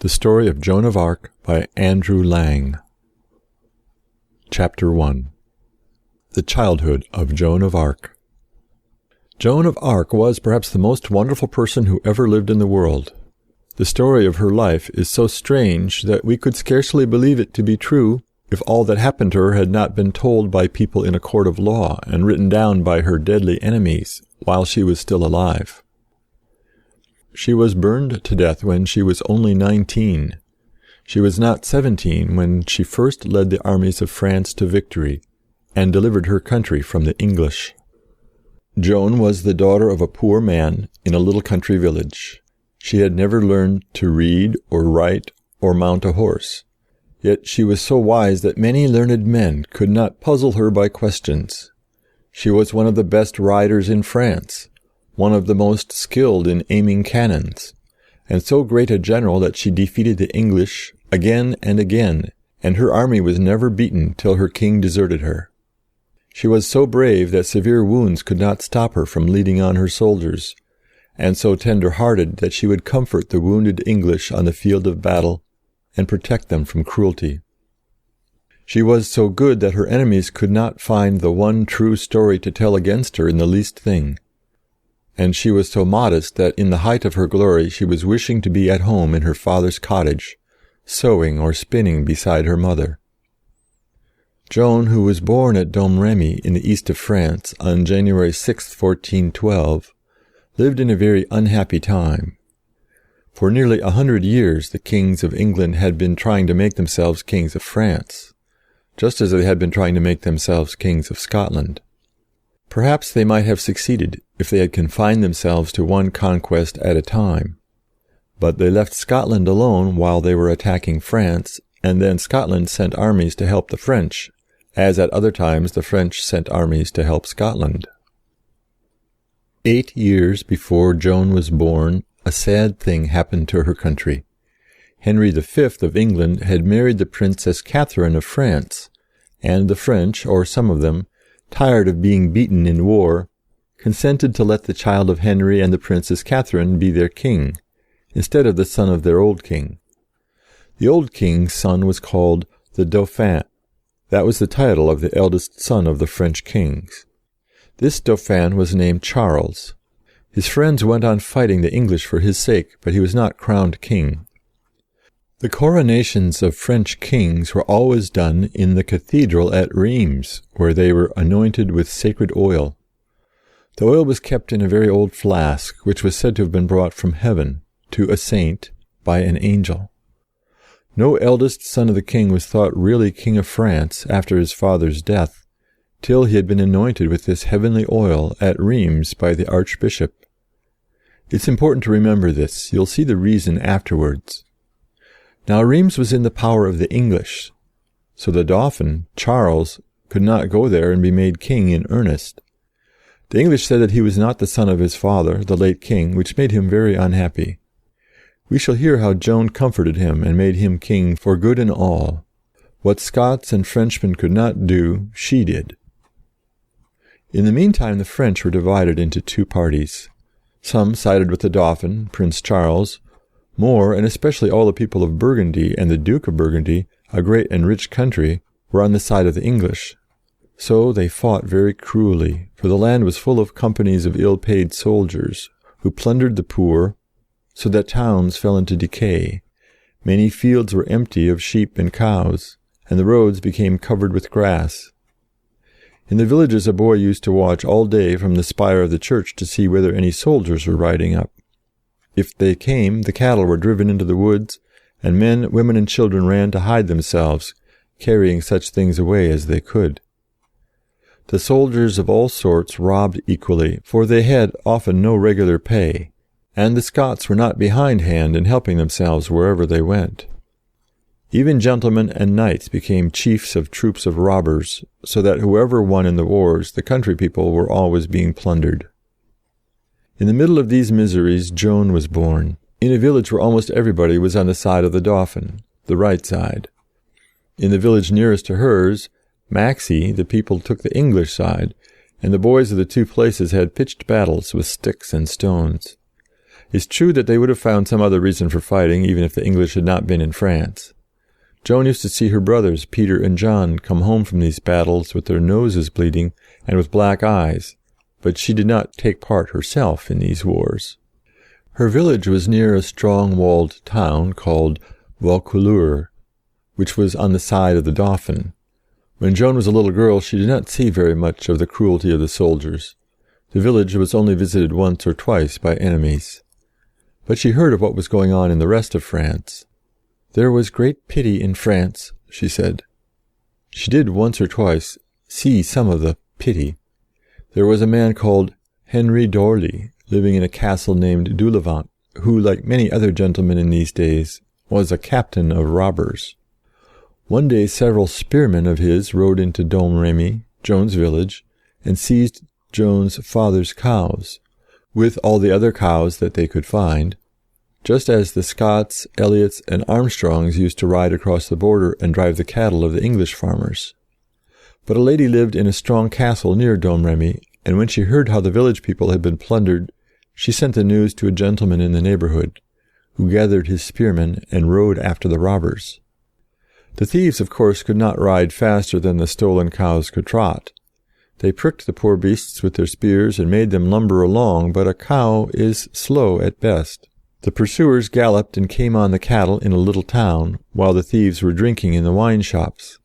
The Story of Joan of Arc by Andrew Lang. Chapter 1. The Childhood of Joan of Arc. Joan of Arc was perhaps the most wonderful person who ever lived in the world. The story of her life is so strange that we could scarcely believe it to be true if all that happened to her had not been told by people in a court of law and written down by her deadly enemies while she was still alive. She was burned to death when she was only 19. She was not 17 when she first led the armies of France to victory and delivered her country from the English. Joan was the daughter of a poor man in a little country village. She had never learned to read or write or mount a horse. Yet she was so wise that many learned men could not puzzle her by questions. She was one of the best riders in France, one of the most skilled in aiming cannons, and so great a general that she defeated the English again and again, and her army was never beaten till her king deserted her. She was so brave that severe wounds could not stop her from leading on her soldiers, and so tender-hearted that she would comfort the wounded English on the field of battle and protect them from cruelty. She was so good that her enemies could not find the one true story to tell against her in the least thing. And she was so modest that in the height of her glory she was wishing to be at home in her father's cottage, sewing or spinning beside her mother. Joan, who was born at Domremy in the east of France on January 6, 1412, lived in a very unhappy time. For nearly 100 years the kings of England had been trying to make themselves kings of France, just as they had been trying to make themselves kings of Scotland. Perhaps they might have succeeded if they had confined themselves to one conquest at a time. But they left Scotland alone while they were attacking France, and then Scotland sent armies to help the French, as at other times the French sent armies to help Scotland. 8 years before Joan was born, a sad thing happened to her country. Henry V of England had married the Princess Catherine of France, and the French, or some of them, tired of being beaten in war, consented to let the child of Henry and the Princess Catherine be their king, instead of the son of their old king. The old king's son was called the Dauphin. That was the title of the eldest son of the French kings. This Dauphin was named Charles. His friends went on fighting the English for his sake, but he was not crowned king. The coronations of French kings were always done in the cathedral at Rheims, where they were anointed with sacred oil. The oil was kept in a very old flask, which was said to have been brought from heaven to a saint by an angel. No eldest son of the king was thought really king of France after his father's death, till he had been anointed with this heavenly oil at Rheims by the archbishop. It's important to remember this. You'll see the reason afterwards. Now Rheims was in the power of the English, so the Dauphin, Charles, could not go there and be made king in earnest. The English said that he was not the son of his father, the late king, which made him very unhappy. We shall hear how Joan comforted him and made him king for good and all. What Scots and Frenchmen could not do, she did. In the meantime the French were divided into two parties. Some sided with the Dauphin, Prince Charles. More, and especially all the people of Burgundy and the Duke of Burgundy, a great and rich country, were on the side of the English. So they fought very cruelly, for the land was full of companies of ill-paid soldiers, who plundered the poor, so that towns fell into decay. Many fields were empty of sheep and cows, and the roads became covered with grass. In the villages a boy used to watch all day from the spire of the church to see whether any soldiers were riding up. If they came, the cattle were driven into the woods, and men, women, and children ran to hide themselves, carrying such things away as they could. The soldiers of all sorts robbed equally, for they had often no regular pay, and the Scots were not behindhand in helping themselves wherever they went. Even gentlemen and knights became chiefs of troops of robbers, so that whoever won in the wars, the country people were always being plundered. In the middle of these miseries Joan was born, in a village where almost everybody was on the side of the Dauphin, the right side. In the village nearest to hers, Maxey, the people took the English side, and the boys of the two places had pitched battles with sticks and stones. It's true that they would have found some other reason for fighting, even if the English had not been in France. Joan used to see her brothers, Peter and John, come home from these battles with their noses bleeding and with black eyes, but she did not take part herself in these wars. Her village was near a strong-walled town called Vaucouleurs, which was on the side of the Dolphin. When Joan was a little girl, she did not see very much of the cruelty of the soldiers. The village was only visited once or twice by enemies. But she heard of what was going on in the rest of France. There was great pity in France, she said. She did once or twice see some of the pity. There was a man called Henry d'Orly, living in a castle named Doulevant, who, like many other gentlemen in these days, was a captain of robbers. One day several spearmen of his rode into Domremy, Joan's village, and seized Joan's father's cows, with all the other cows that they could find, just as the Scotts, Elliots, and Armstrongs used to ride across the border and drive the cattle of the English farmers. But a lady lived in a strong castle near Domremy, and when she heard how the village people had been plundered, she sent the news to a gentleman in the neighborhood, who gathered his spearmen and rode after the robbers. The thieves, of course, could not ride faster than the stolen cows could trot. They pricked the poor beasts with their spears and made them lumber along, but a cow is slow at best. The pursuers galloped and came on the cattle in a little town, while the thieves were drinking in the wine shops.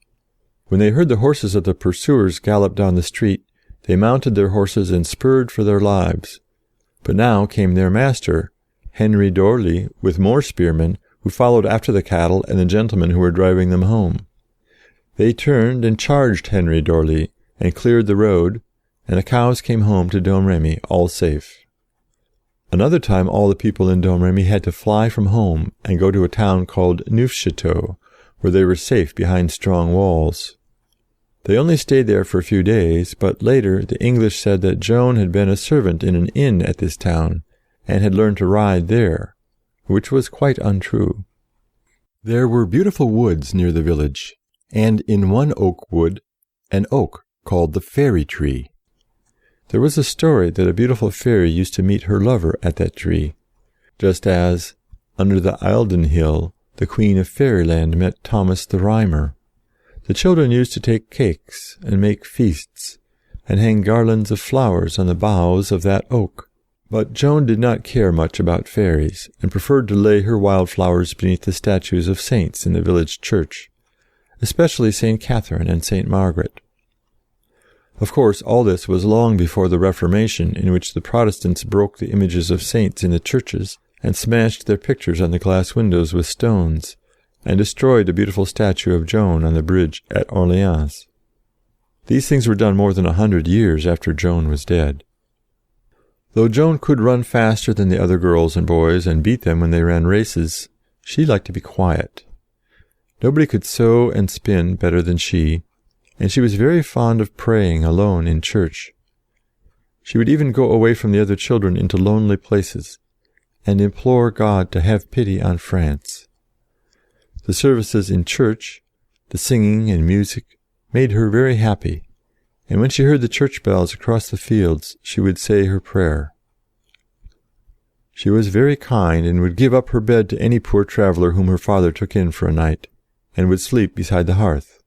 When they heard the horses of the pursuers gallop down the street, they mounted their horses and spurred for their lives. But now came their master, Henry d'Orly, with more spearmen, who followed after the cattle and the gentlemen who were driving them home. They turned and charged Henry d'Orly, and cleared the road, and the cows came home to Domremy, all safe. Another time all the people in Domremy had to fly from home and go to a town called Neufchâteau, where they were safe behind strong walls. They only stayed there for a few days, but later the English said that Joan had been a servant in an inn at this town, and had learned to ride there, which was quite untrue. There were beautiful woods near the village, and in one oak wood, an oak called the fairy tree. There was a story that a beautiful fairy used to meet her lover at that tree, just as, under the Eildon Hill, the Queen of Fairyland met Thomas the Rhymer. The children used to take cakes and make feasts, and hang garlands of flowers on the boughs of that oak. But Joan did not care much about fairies, and preferred to lay her wildflowers beneath the statues of saints in the village church, especially St. Catherine and St. Margaret. Of course, all this was long before the Reformation, in which the Protestants broke the images of saints in the churches and smashed their pictures on the glass windows with stones, and destroyed the beautiful statue of Joan on the bridge at Orleans. These things were done more than 100 years after Joan was dead. Though Joan could run faster than the other girls and boys and beat them when they ran races, she liked to be quiet. Nobody could sew and spin better than she, and she was very fond of praying alone in church. She would even go away from the other children into lonely places, and implore God to have pity on France. The services in church, the singing and music, made her very happy, and when she heard the church bells across the fields, she would say her prayer. She was very kind, and would give up her bed to any poor traveller whom her father took in for a night, and would sleep beside the hearth.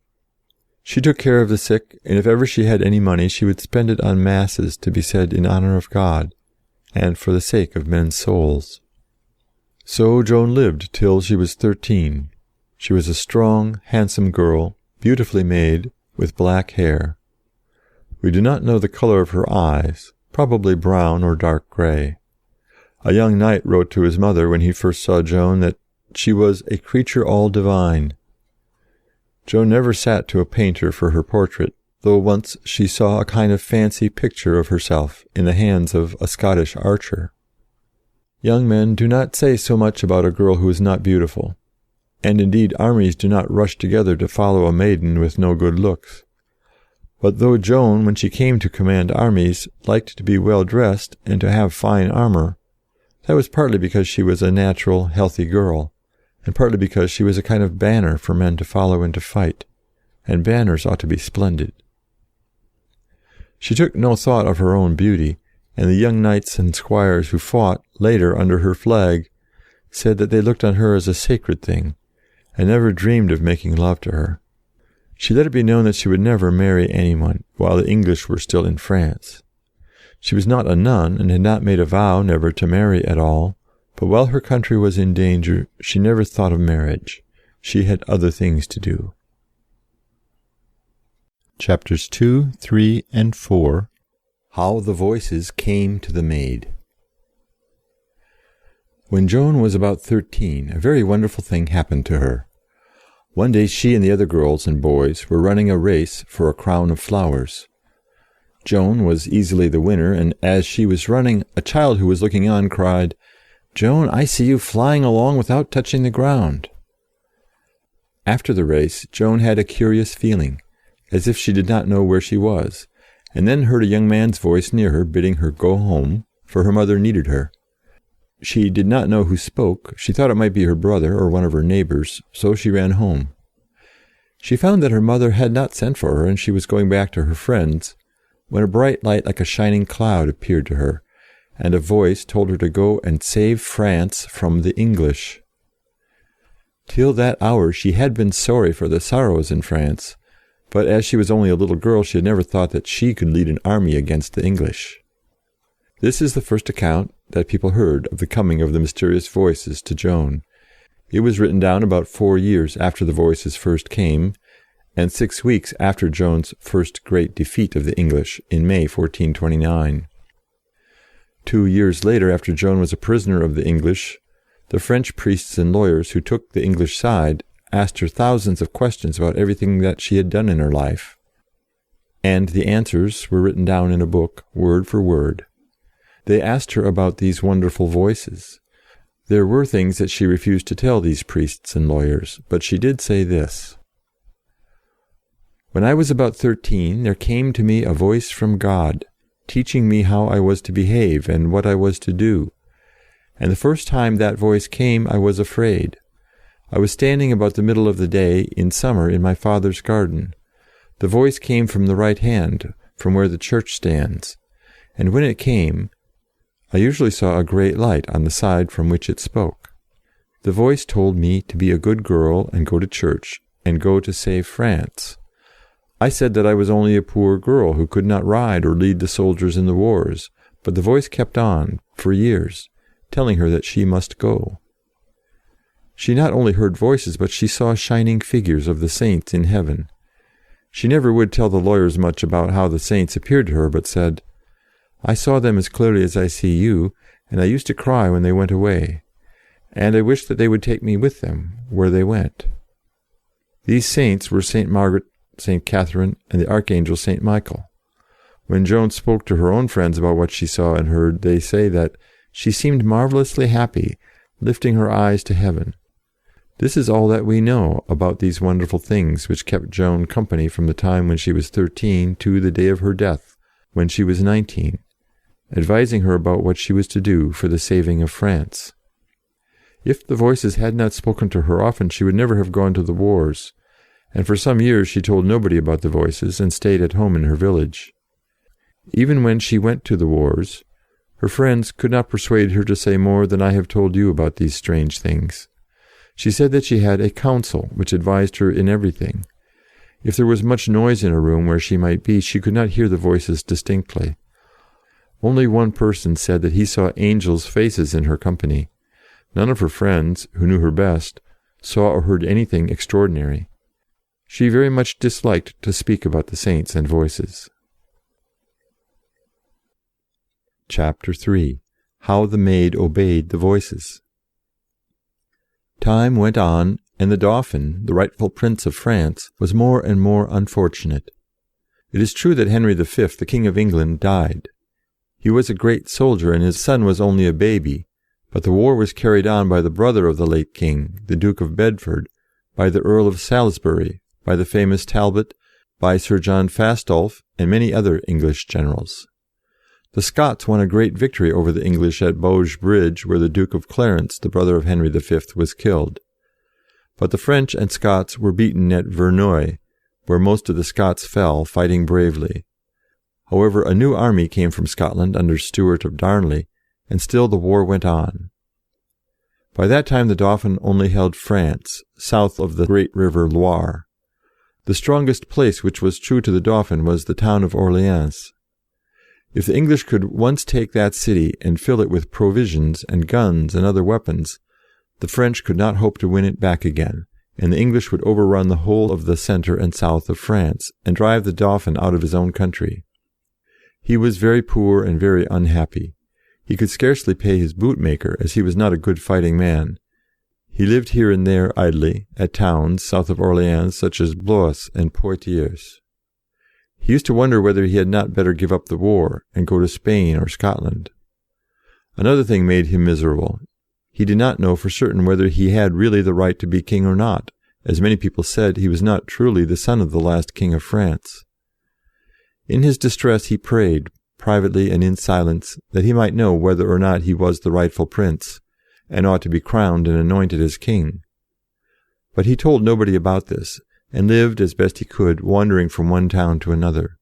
She took care of the sick, and if ever she had any money, she would spend it on masses to be said in honor of God, and for the sake of men's souls. So Joan lived till she was 13. She was a strong, handsome girl, beautifully made, with black hair. We do not know the color of her eyes, probably brown or dark gray. A young knight wrote to his mother when he first saw Joan that she was a creature all divine. Joan never sat to a painter for her portrait, though once she saw a kind of fancy picture of herself in the hands of a Scottish archer. Young men do not say so much about a girl who is not beautiful, and indeed armies do not rush together to follow a maiden with no good looks. But though Joan, when she came to command armies, liked to be well dressed and to have fine armor, that was partly because she was a natural, healthy girl, and partly because she was a kind of banner for men to follow and to fight, and banners ought to be splendid. She took no thought of her own beauty, and the young knights and squires who fought, later, under her flag, said that they looked on her as a sacred thing, and never dreamed of making love to her. She let it be known that she would never marry anyone, while the English were still in France. She was not a nun, and had not made a vow never to marry at all, but while her country was in danger, she never thought of marriage. She had other things to do. Chapters 2, 3, and 4. How the Voices Came to the Maid. When Joan was about 13, a very wonderful thing happened to her. One day she and the other girls and boys were running a race for a crown of flowers. Joan was easily the winner, and as she was running, a child who was looking on cried, "Joan, I see you flying along without touching the ground." After the race, Joan had a curious feeling, as if she did not know where she was, and then heard a young man's voice near her bidding her go home, for her mother needed her. She did not know who spoke. She thought it might be her brother or one of her neighbors, so she ran home. She found that her mother had not sent for her, and she was going back to her friends, when a bright light like a shining cloud appeared to her, and a voice told her to go and save France from the English. Till that hour she had been sorry for the sorrows in France, but as she was only a little girl, she had never thought that she could lead an army against the English. This is the first account that people heard of the coming of the mysterious voices to Joan. It was written down about 4 years after the voices first came, and 6 weeks after Joan's first great defeat of the English in May 1429. 2 years later, after Joan was a prisoner of the English, the French priests and lawyers who took the English side asked her thousands of questions about everything that she had done in her life, and the answers were written down in a book, word for word. They asked her about these wonderful voices. There were things that she refused to tell these priests and lawyers, but she did say this: "When I was about 13, there came to me a voice from God, teaching me how I was to behave and what I was to do. And the first time that voice came, I was afraid. I was standing about the middle of the day, in summer, in my father's garden. The voice came from the right hand, from where the church stands, and when it came, I usually saw a great light on the side from which it spoke. The voice told me to be a good girl and go to church, and go to save France. I said that I was only a poor girl who could not ride or lead the soldiers in the wars, but the voice kept on, for years, telling her that she must go. She not only heard voices, but she saw shining figures of the saints in heaven. She never would tell the lawyers much about how the saints appeared to her, but said, 'I saw them as clearly as I see you, and I used to cry when they went away, and I wished that they would take me with them where they went.' These saints were St. Margaret, St. Catherine, and the Archangel St. Michael. When Joan spoke to her own friends about what she saw and heard, they say that she seemed marvelously happy, lifting her eyes to heaven. This is all that we know about these wonderful things which kept Joan company from the time when she was 13 to the day of her death, when she was 19, advising her about what she was to do for the saving of France. If the voices had not spoken to her often, she would never have gone to the wars, and for some years she told nobody about the voices and stayed at home in her village. Even when she went to the wars, her friends could not persuade her to say more than I have told you about these strange things. She said that she had a council which advised her in everything. If there was much noise in a room where she might be, she could not hear the voices distinctly. Only one person said that he saw angels' faces in her company. None of her friends, who knew her best, saw or heard anything extraordinary. She very much disliked to speak about the saints and voices. Chapter 3. How the Maid obeyed the voices. Time went on, and the Dauphin, the rightful Prince of France, was more and more unfortunate. It is true that Henry V, the King of England, died. He was a great soldier, and his son was only a baby, but the war was carried on by the brother of the late king, the Duke of Bedford, by the Earl of Salisbury, by the famous Talbot, by Sir John Fastolf, and many other English generals. The Scots won a great victory over the English at Bauge Bridge, where the Duke of Clarence, the brother of Henry V, was killed. But the French and Scots were beaten at Verneuil, where most of the Scots fell, fighting bravely. However, a new army came from Scotland under Stewart of Darnley, and still the war went on. By that time the Dauphin only held France, south of the great river Loire. The strongest place which was true to the Dauphin was the town of Orleans. If the English could once take that city and fill it with provisions and guns and other weapons, the French could not hope to win it back again, and the English would overrun the whole of the centre and south of France, and drive the Dauphin out of his own country. He was very poor and very unhappy. He could scarcely pay his bootmaker, as he was not a good fighting man. He lived here and there idly, at towns south of Orleans, such as Blois and Poitiers. He used to wonder whether he had not better give up the war, and go to Spain or Scotland. Another thing made him miserable. He did not know for certain whether he had really the right to be king or not. As many people said, he was not truly the son of the last king of France. In his distress he prayed, privately and in silence, that he might know whether or not he was the rightful prince, and ought to be crowned and anointed as king. But he told nobody about this, and lived as best he could, wandering from one town to another.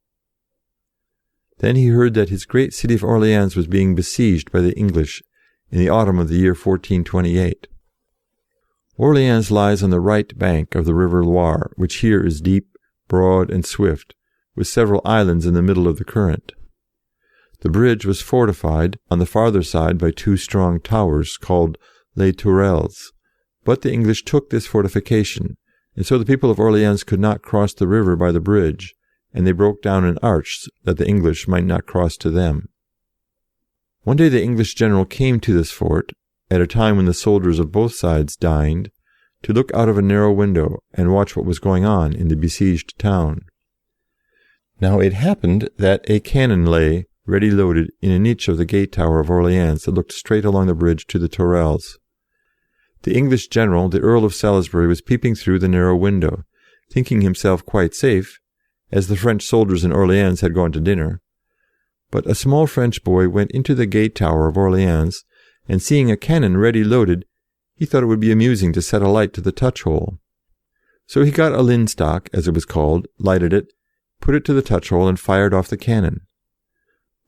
Then he heard that his great city of Orleans was being besieged by the English in the autumn of the year 1428. Orleans lies on the right bank of the river Loire, which here is deep, broad, and swift, with several islands in the middle of the current. The bridge was fortified on the farther side by 2 strong towers called Les Tourelles, but the English took this fortification, and so the people of Orleans could not cross the river by the bridge, and they broke down an arch that the English might not cross to them. One day the English general came to this fort, at a time when the soldiers of both sides dined, to look out of a narrow window and watch what was going on in the besieged town. Now it happened that a cannon lay, ready loaded, in a niche of the gate tower of Orleans that looked straight along the bridge to the Tourelles. The English general, the Earl of Salisbury, was peeping through the narrow window, thinking himself quite safe, as the French soldiers in Orleans had gone to dinner. But a small French boy went into the gate tower of Orleans, and seeing a cannon ready loaded, he thought it would be amusing to set a light to the touch-hole. So he got a linstock, as it was called, lighted it, put it to the touch-hole, and fired off the cannon.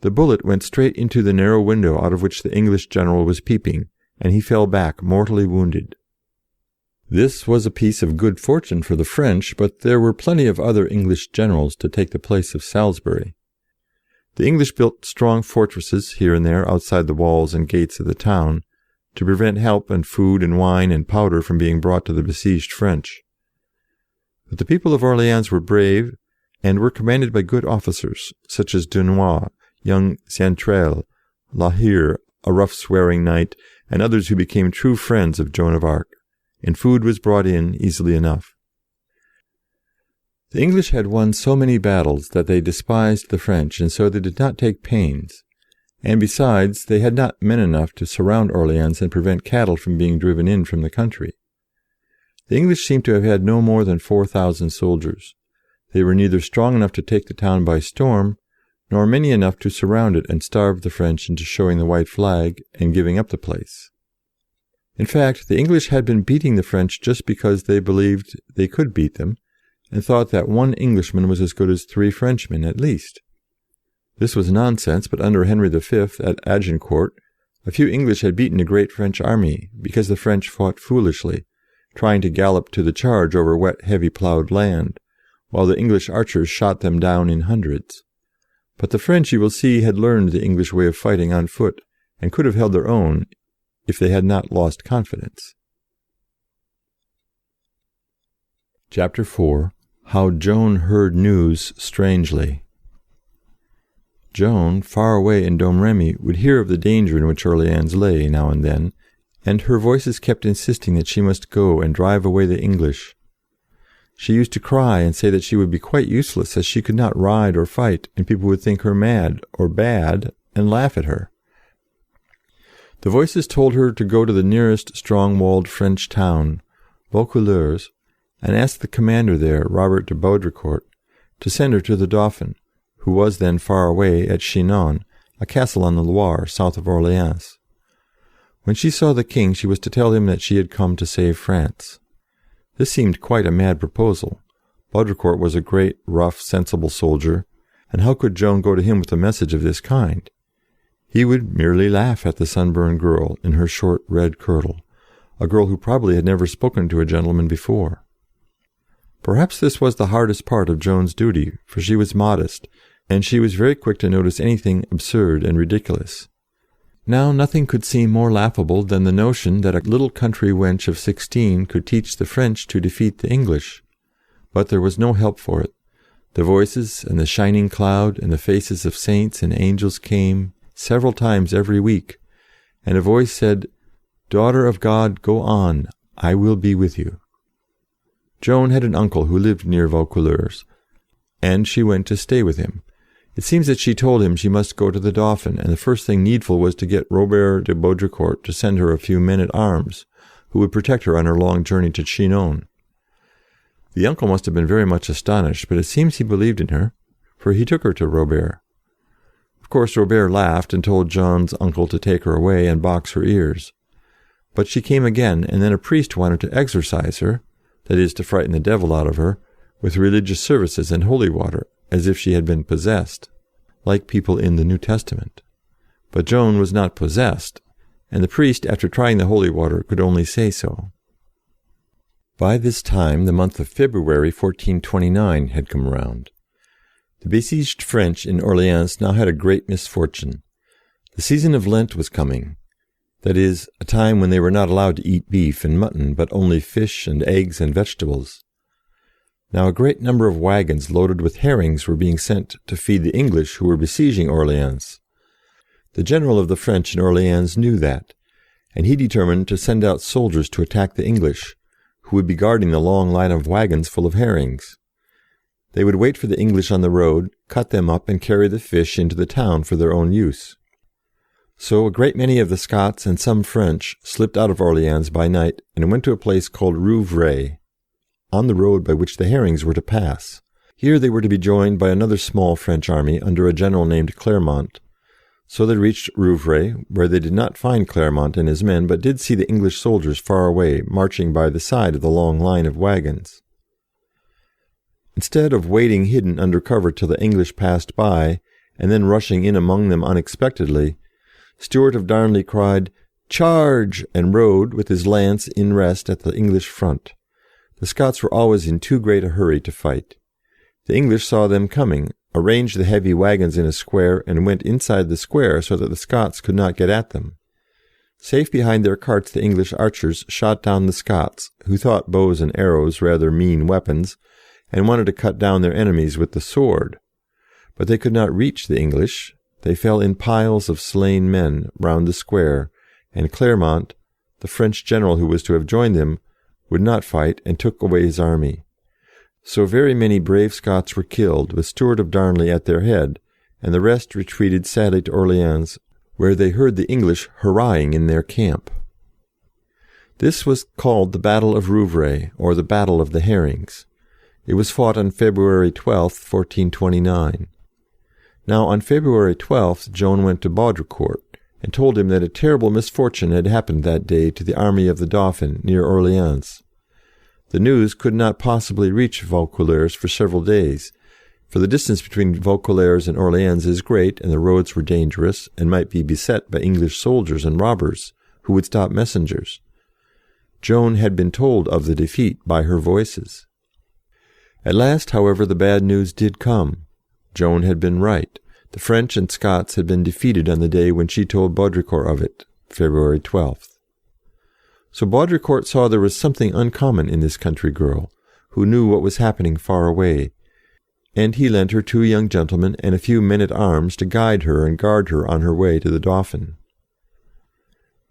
The bullet went straight into the narrow window out of which the English general was peeping, and he fell back, mortally wounded. This was a piece of good fortune for the French, but there were plenty of other English generals to take the place of Salisbury. The English built strong fortresses here and there outside the walls and gates of the town, to prevent help and food and wine and powder from being brought to the besieged French. But the people of Orleans were brave, and were commanded by good officers, such as Dunois, young Saintrel, La Hire, a rough swearing knight, and others who became true friends of Joan of Arc, and food was brought in easily enough. The English had won so many battles that they despised the French, and so they did not take pains, and besides, they had not men enough to surround Orleans and prevent cattle from being driven in from the country. The English seem to have had no more than 4,000 soldiers. They were neither strong enough to take the town by storm, nor many enough to surround it and starve the French into showing the white flag and giving up the place. In fact, the English had been beating the French just because they believed they could beat them, and thought that 1 Englishman was as good as 3 Frenchmen at least. This was nonsense, but under Henry V at Agincourt, a few English had beaten a great French army, because the French fought foolishly, trying to gallop to the charge over wet, heavy ploughed land, while the English archers shot them down in hundreds. But the French, you will see, had learned the English way of fighting on foot, and could have held their own if they had not lost confidence. Chapter 4. How Joan heard news strangely. Joan, far away in Domremy, would hear of the danger in which Orleans lay now and then, and her voices kept insisting that she must go and drive away the English. She used to cry and say that she would be quite useless, as she could not ride or fight, and people would think her mad or bad and laugh at her. The voices told her to go to the nearest strong-walled French town, Vaucouleurs, and ask the commander there, Robert de Baudricourt, to send her to the Dauphin, who was then far away at Chinon, a castle on the Loire, south of Orleans. When she saw the king, she was to tell him that she had come to save France. This seemed quite a mad proposal. Baudricourt was a great, rough, sensible soldier, and how could Joan go to him with a message of this kind? He would merely laugh at the sunburned girl in her short red kirtle, a girl who probably had never spoken to a gentleman before. Perhaps this was the hardest part of Joan's duty, for she was modest, and she was very quick to notice anything absurd and ridiculous. Now nothing could seem more laughable than the notion that a little country wench of 16 could teach the French to defeat the English. But there was no help for it. The voices and the shining cloud and the faces of saints and angels came several times every week, and a voice said, "Daughter of God, go on, I will be with you." Joan had an uncle who lived near Vaucouleurs, and she went to stay with him. It seems that she told him she must go to the Dauphin, and the first thing needful was to get Robert de Baudricourt to send her a few men-at-arms, who would protect her on her long journey to Chinon. The uncle must have been very much astonished, but it seems he believed in her, for he took her to Robert. Of course, Robert laughed and told Joan's uncle to take her away and box her ears. But she came again, and then a priest wanted to exorcise her, that is, to frighten the devil out of her, with religious services and holy water, as if she had been possessed, like people in the New Testament. But Joan was not possessed, and the priest, after trying the holy water, could only say so. By this time, the month of February 1429 had come round. The besieged French in Orleans now had a great misfortune. The season of Lent was coming, that is, a time when they were not allowed to eat beef and mutton, but only fish and eggs and vegetables. Now a great number of wagons loaded with herrings were being sent to feed the English who were besieging Orleans. The general of the French in Orleans knew that, and he determined to send out soldiers to attack the English, who would be guarding the long line of wagons full of herrings. They would wait for the English on the road, cut them up, and carry the fish into the town for their own use. So a great many of the Scots and some French slipped out of Orleans by night and went to a place called Rouvray, on the road by which the herrings were to pass. Here they were to be joined by another small French army under a general named Clermont. So they reached Rouvray, where they did not find Clermont and his men, but did see the English soldiers far away, marching by the side of the long line of wagons. Instead of waiting hidden under cover till the English passed by, and then rushing in among them unexpectedly, Stewart of Darnley cried, "Charge!" and rode, with his lance in rest at the English front. The Scots were always in too great a hurry to fight. The English saw them coming, arranged the heavy wagons in a square, and went inside the square so that the Scots could not get at them. Safe behind their carts, the English archers shot down the Scots, who thought bows and arrows rather mean weapons, and wanted to cut down their enemies with the sword. But they could not reach the English. They fell in piles of slain men round the square, and Clermont, the French general who was to have joined them, would not fight, and took away his army. So very many brave Scots were killed, with Stewart of Darnley at their head, and the rest retreated sadly to Orleans, where they heard the English hurrahing in their camp. This was called the Battle of Rouvray, or the Battle of the Herrings. It was fought on February 12th, 1429. Now on February 12th, Joan went to Baudricourt, and told him that a terrible misfortune had happened that day to the army of the Dauphin near Orleans. The news could not possibly reach Vaucouleurs for several days, for the distance between Vaucouleurs and Orleans is great, and the roads were dangerous, and might be beset by English soldiers and robbers, who would stop messengers. Joan had been told of the defeat by her voices. At last, however, the bad news did come. Joan had been right. The French and Scots had been defeated on the day when she told Baudricourt of it, February 12th. So Baudricourt saw there was something uncommon in this country girl, who knew what was happening far away, and he lent her 2 young gentlemen and a few men-at-arms to guide her and guard her on her way to the Dauphin.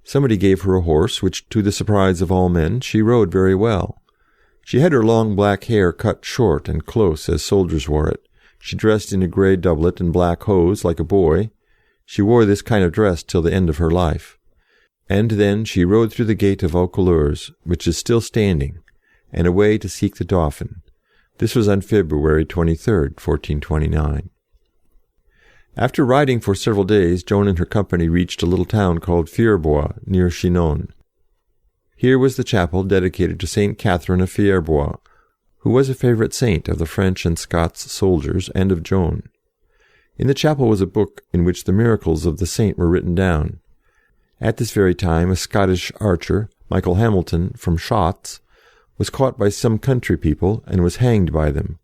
Somebody gave her a horse, which, to the surprise of all men, she rode very well. She had her long black hair cut short and close, as soldiers wore it. She dressed in a grey doublet and black hose, like a boy. She wore this kind of dress till the end of her life. And then she rode through the gate of Vaucouleurs, which is still standing, and away to seek the Dauphin. This was on February 23rd, 1429. After riding for several days, Joan and her company reached a little town called Fierbois, near Chinon. Here was the chapel dedicated to Saint Catherine of Fierbois, who was a favorite saint of the French and Scots soldiers and of Joan. In the chapel was a book in which the miracles of the saint were written down. At this very time, a Scottish archer, Michael Hamilton, from Shotts, was caught by some country people and was hanged by them.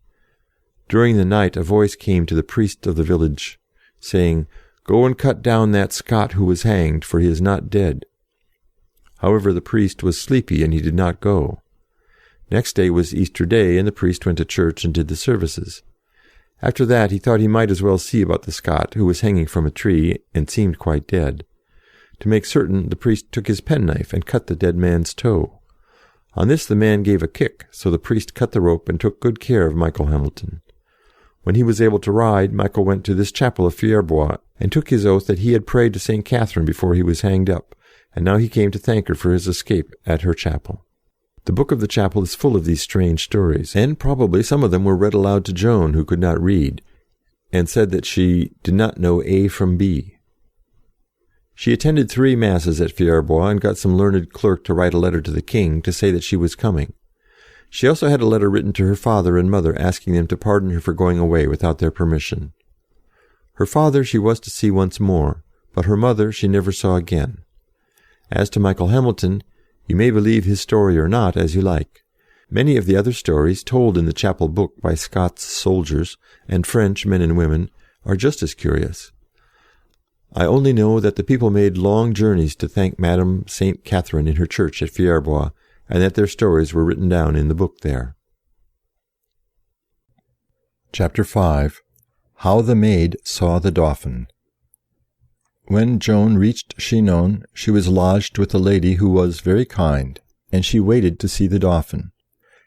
During the night a voice came to the priest of the village, saying, "Go and cut down that Scot who was hanged, for he is not dead." However, the priest was sleepy, and he did not go. Next day was Easter Day, and the priest went to church and did the services. After that he thought he might as well see about the Scot, who was hanging from a tree, and seemed quite dead. To make certain, the priest took his penknife and cut the dead man's toe. On this the man gave a kick, so the priest cut the rope and took good care of Michael Hamilton. When he was able to ride, Michael went to this chapel of Fierbois, and took his oath that he had prayed to St. Catherine before he was hanged up, and now he came to thank her for his escape at her chapel. The book of the chapel is full of these strange stories, and probably some of them were read aloud to Joan, who could not read, and said that she did not know A from B. She attended 3 masses at Fierbois and got some learned clerk to write a letter to the king to say that she was coming. She also had a letter written to her father and mother asking them to pardon her for going away without their permission. Her father she was to see once more, but her mother she never saw again. As to Michael Hamilton, you may believe his story or not, as you like. Many of the other stories told in the chapel book by Scots soldiers and French men and women are just as curious. I only know that the people made long journeys to thank Madame Saint Catherine in her church at Fierbois, and that their stories were written down in the book there. Chapter 5. How the Maid saw the Dolphin. When Joan reached Chinon, she was lodged with a lady who was very kind, and she waited to see the Dauphin.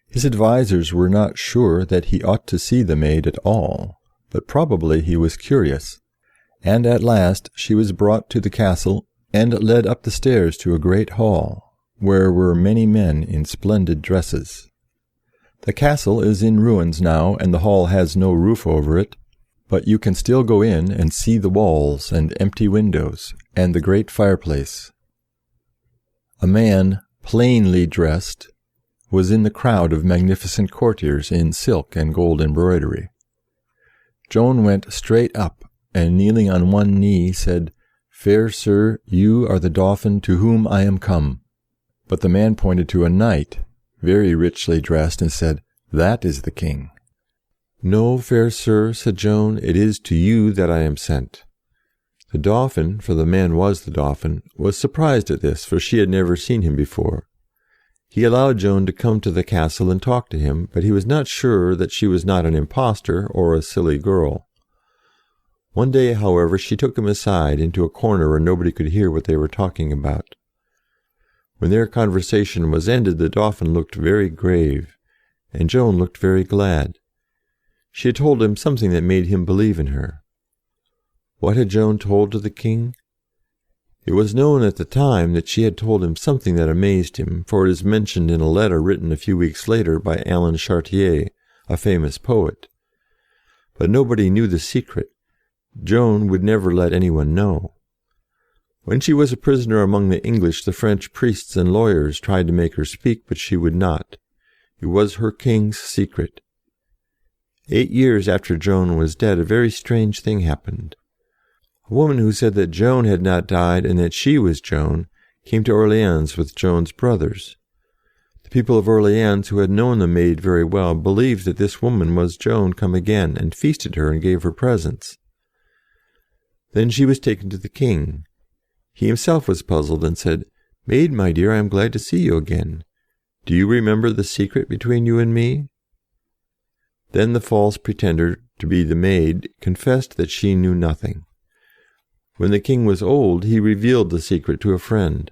His advisers were not sure that he ought to see the Maid at all, but probably he was curious. And at last she was brought to the castle, and led up the stairs to a great hall, where were many men in splendid dresses. The castle is in ruins now, and the hall has no roof over it, but you can still go in and see the walls and empty windows, and the great fireplace. A man, plainly dressed, was in the crowd of magnificent courtiers in silk and gold embroidery. Joan went straight up, and kneeling on one knee, said, "Fair sir, you are the Dauphin to whom I am come." But the man pointed to a knight, very richly dressed, and said, "That is the king." "No, fair sir," said Joan, "it is to you that I am sent." The Dauphin, for the man was the Dauphin, was surprised at this, for she had never seen him before. He allowed Joan to come to the castle and talk to him, but he was not sure that she was not an impostor or a silly girl. One day, however, she took him aside into a corner where nobody could hear what they were talking about. When their conversation was ended, the Dauphin looked very grave, and Joan looked very glad. She had told him something that made him believe in her. What had Joan told to the king? It was known at the time that she had told him something that amazed him, for it is mentioned in a letter written a few weeks later by Alan Chartier, a famous poet. But nobody knew the secret. Joan would never let anyone know. When she was a prisoner among the English, the French priests and lawyers tried to make her speak, but she would not. It was her king's secret. 8 years after Joan was dead, a very strange thing happened. A woman who said that Joan had not died and that she was Joan came to Orleans with Joan's brothers. The people of Orleans, who had known the Maid very well, believed that this woman was Joan come again, and feasted her and gave her presents. Then she was taken to the king. He himself was puzzled and said, "Maid, my dear, I am glad to see you again. Do you remember the secret between you and me?" Then the false pretender to be the Maid confessed that she knew nothing. When the king was old, he revealed the secret to a friend.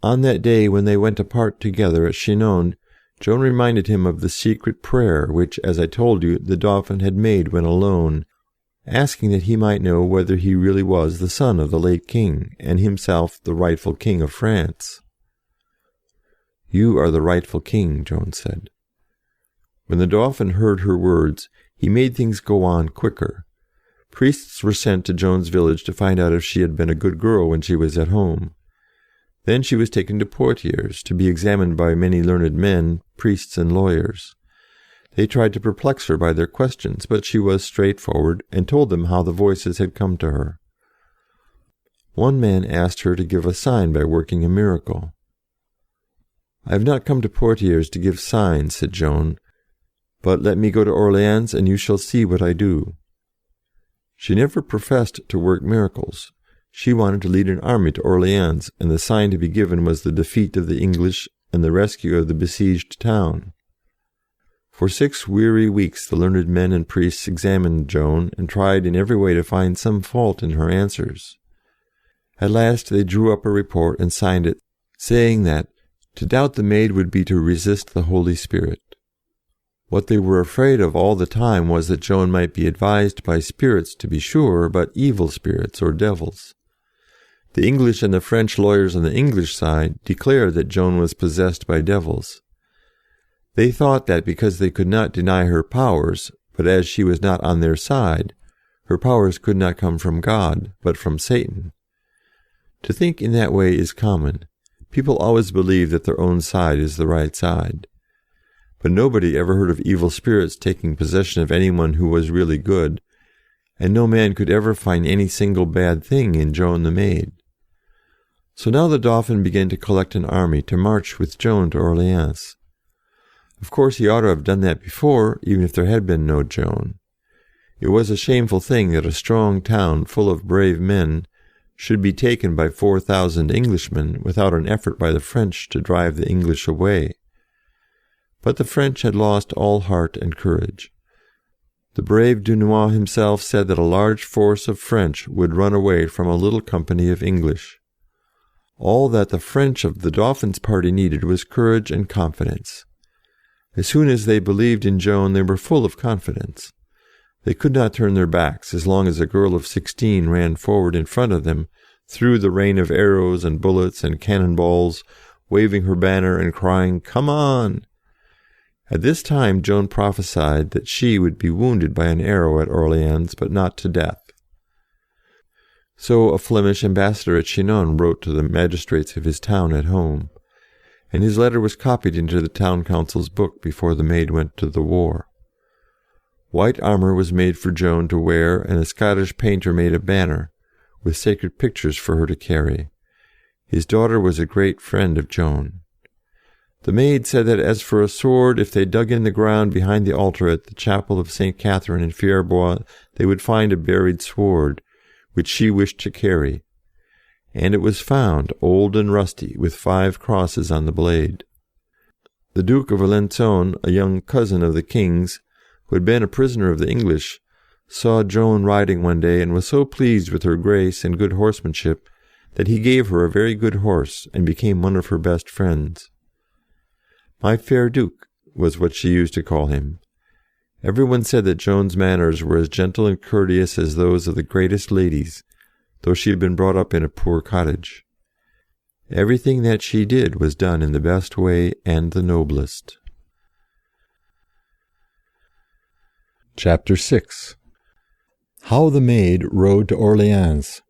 On that day when they went apart together at Chinon, Joan reminded him of the secret prayer which, as I told you, the Dauphin had made when alone, asking that he might know whether he really was the son of the late king, and himself the rightful king of France. "You are the rightful king," Joan said. When the Dauphin heard her words, he made things go on quicker. Priests were sent to Joan's village to find out if she had been a good girl when she was at home. Then she was taken to Poitiers to be examined by many learned men, priests and lawyers. They tried to perplex her by their questions, but she was straightforward, and told them how the voices had come to her. One man asked her to give a sign by working a miracle. "I have not come to Poitiers to give signs," said Joan, "but let me go to Orleans, and you shall see what I do." She never professed to work miracles. She wanted to lead an army to Orleans, and the sign to be given was the defeat of the English and the rescue of the besieged town. For 6 weary weeks the learned men and priests examined Joan and tried in every way to find some fault in her answers. At last they drew up a report and signed it, saying that to doubt the Maid would be to resist the Holy Spirit. What they were afraid of all the time was that Joan might be advised by spirits, to be sure, but evil spirits or devils. The English and the French lawyers on the English side declared that Joan was possessed by devils. They thought that because they could not deny her powers, but as she was not on their side, her powers could not come from God, but from Satan. To think in that way is common. People always believe that their own side is the right side. But nobody ever heard of evil spirits taking possession of anyone who was really good, and no man could ever find any single bad thing in Joan the Maid. So now the Dauphin began to collect an army to march with Joan to Orleans. Of course he ought to have done that before, even if there had been no Joan. It was a shameful thing that a strong town full of brave men should be taken by 4,000 Englishmen without an effort by the French to drive the English away. But the French had lost all heart and courage. The brave Dunois himself said that a large force of French would run away from a little company of English. All that the French of the Dauphin's party needed was courage and confidence. As soon as they believed in Joan, they were full of confidence. They could not turn their backs as long as a girl of 16 ran forward in front of them, through the rain of arrows and bullets and cannonballs, waving her banner and crying, "Come on!" At this time Joan prophesied that she would be wounded by an arrow at Orleans, but not to death. So a Flemish ambassador at Chinon wrote to the magistrates of his town at home, and his letter was copied into the town council's book before the Maid went to the war. White armour was made for Joan to wear, and a Scottish painter made a banner, with sacred pictures for her to carry. His daughter was a great friend of Joan. The Maid said that as for a sword, if they dug in the ground behind the altar at the chapel of St. Catherine in Fierbois, they would find a buried sword, which she wished to carry. And it was found, old and rusty, with 5 crosses on the blade. The Duke of Alençon, a young cousin of the king's, who had been a prisoner of the English, saw Joan riding one day and was so pleased with her grace and good horsemanship that he gave her a very good horse and became one of her best friends. "My fair Duke" was what she used to call him. Everyone said that Joan's manners were as gentle and courteous as those of the greatest ladies, though she had been brought up in a poor cottage. Everything that she did was done in the best way and the noblest. Chapter 6. How the Maid rode to Orleans.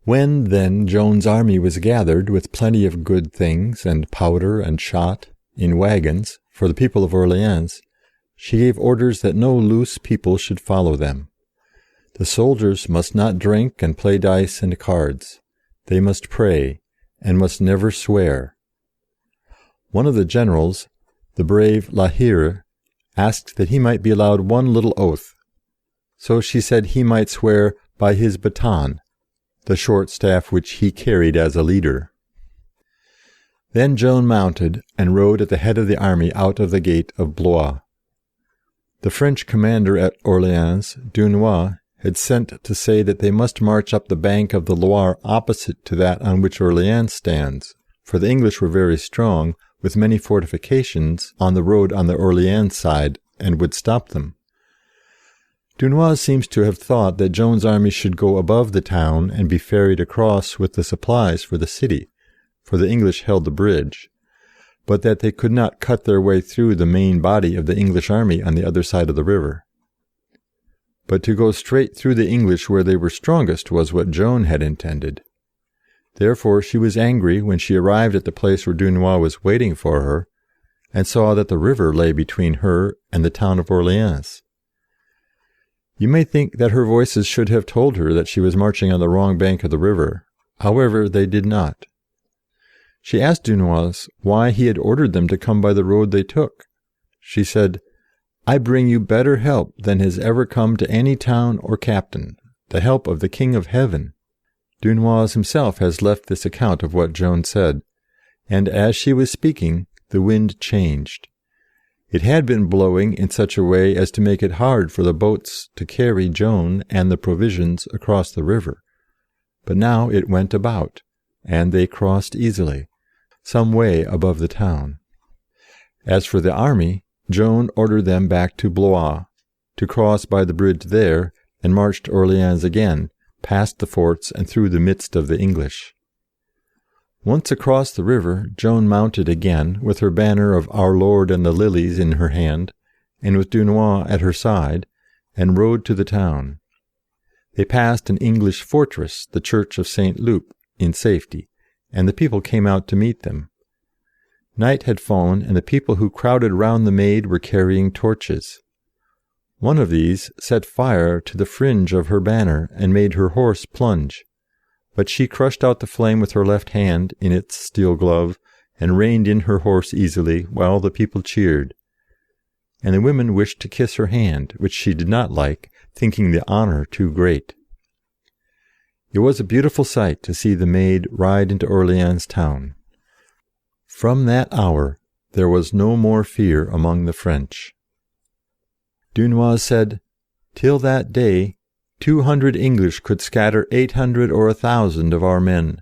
When, then, Joan's army was gathered with plenty of good things, and powder and shot, in wagons, for the people of Orleans, she gave orders that no loose people should follow them. The soldiers must not drink and play dice and cards. They must pray, and must never swear. One of the generals, the brave La Hire, asked that he might be allowed one little oath. So she said he might swear by his baton, the short staff which he carried as a leader. Then Joan mounted and rode at the head of the army out of the gate of Blois. The French commander at Orleans, Dunois, had sent to say that they must march up the bank of the Loire opposite to that on which Orleans stands, for the English were very strong, with many fortifications on the road on the Orleans side, and would stop them. Dunois seems to have thought that Joan's army should go above the town and be ferried across with the supplies for the city, for the English held the bridge, but that they could not cut their way through the main body of the English army on the other side of the river. But to go straight through the English where they were strongest was what Joan had intended. Therefore she was angry when she arrived at the place where Dunois was waiting for her, and saw that the river lay between her and the town of Orleans. You may think that her voices should have told her that she was marching on the wrong bank of the river. However, they did not. She asked Dunois why he had ordered them to come by the road they took. She said, "I bring you better help than has ever come to any town or captain, the help of the King of Heaven." Dunois himself has left this account of what Joan said, and as she was speaking, the wind changed. It had been blowing in such a way as to make it hard for the boats to carry Joan and the provisions across the river. But now it went about, and they crossed easily, some way above the town. As for the army, Joan ordered them back to Blois, to cross by the bridge there, and march to Orleans again, past the forts and through the midst of the English. Once across the river, Joan mounted again, with her banner of Our Lord and the Lilies in her hand, and with Dunois at her side, and rode to the town. They passed an English fortress, the church of St. Loup, in safety, and the people came out to meet them. Night had fallen, and the people who crowded round the Maid were carrying torches. One of these set fire to the fringe of her banner and made her horse plunge. But she crushed out the flame with her left hand in its steel glove, and reined in her horse easily, while the people cheered. And the women wished to kiss her hand, which she did not like, thinking the honor too great. It was a beautiful sight to see the Maid ride into Orleans town. From that hour there was no more fear among the French. Dunois said, "Till that day, 200 English could scatter 800 or 1,000 of our men,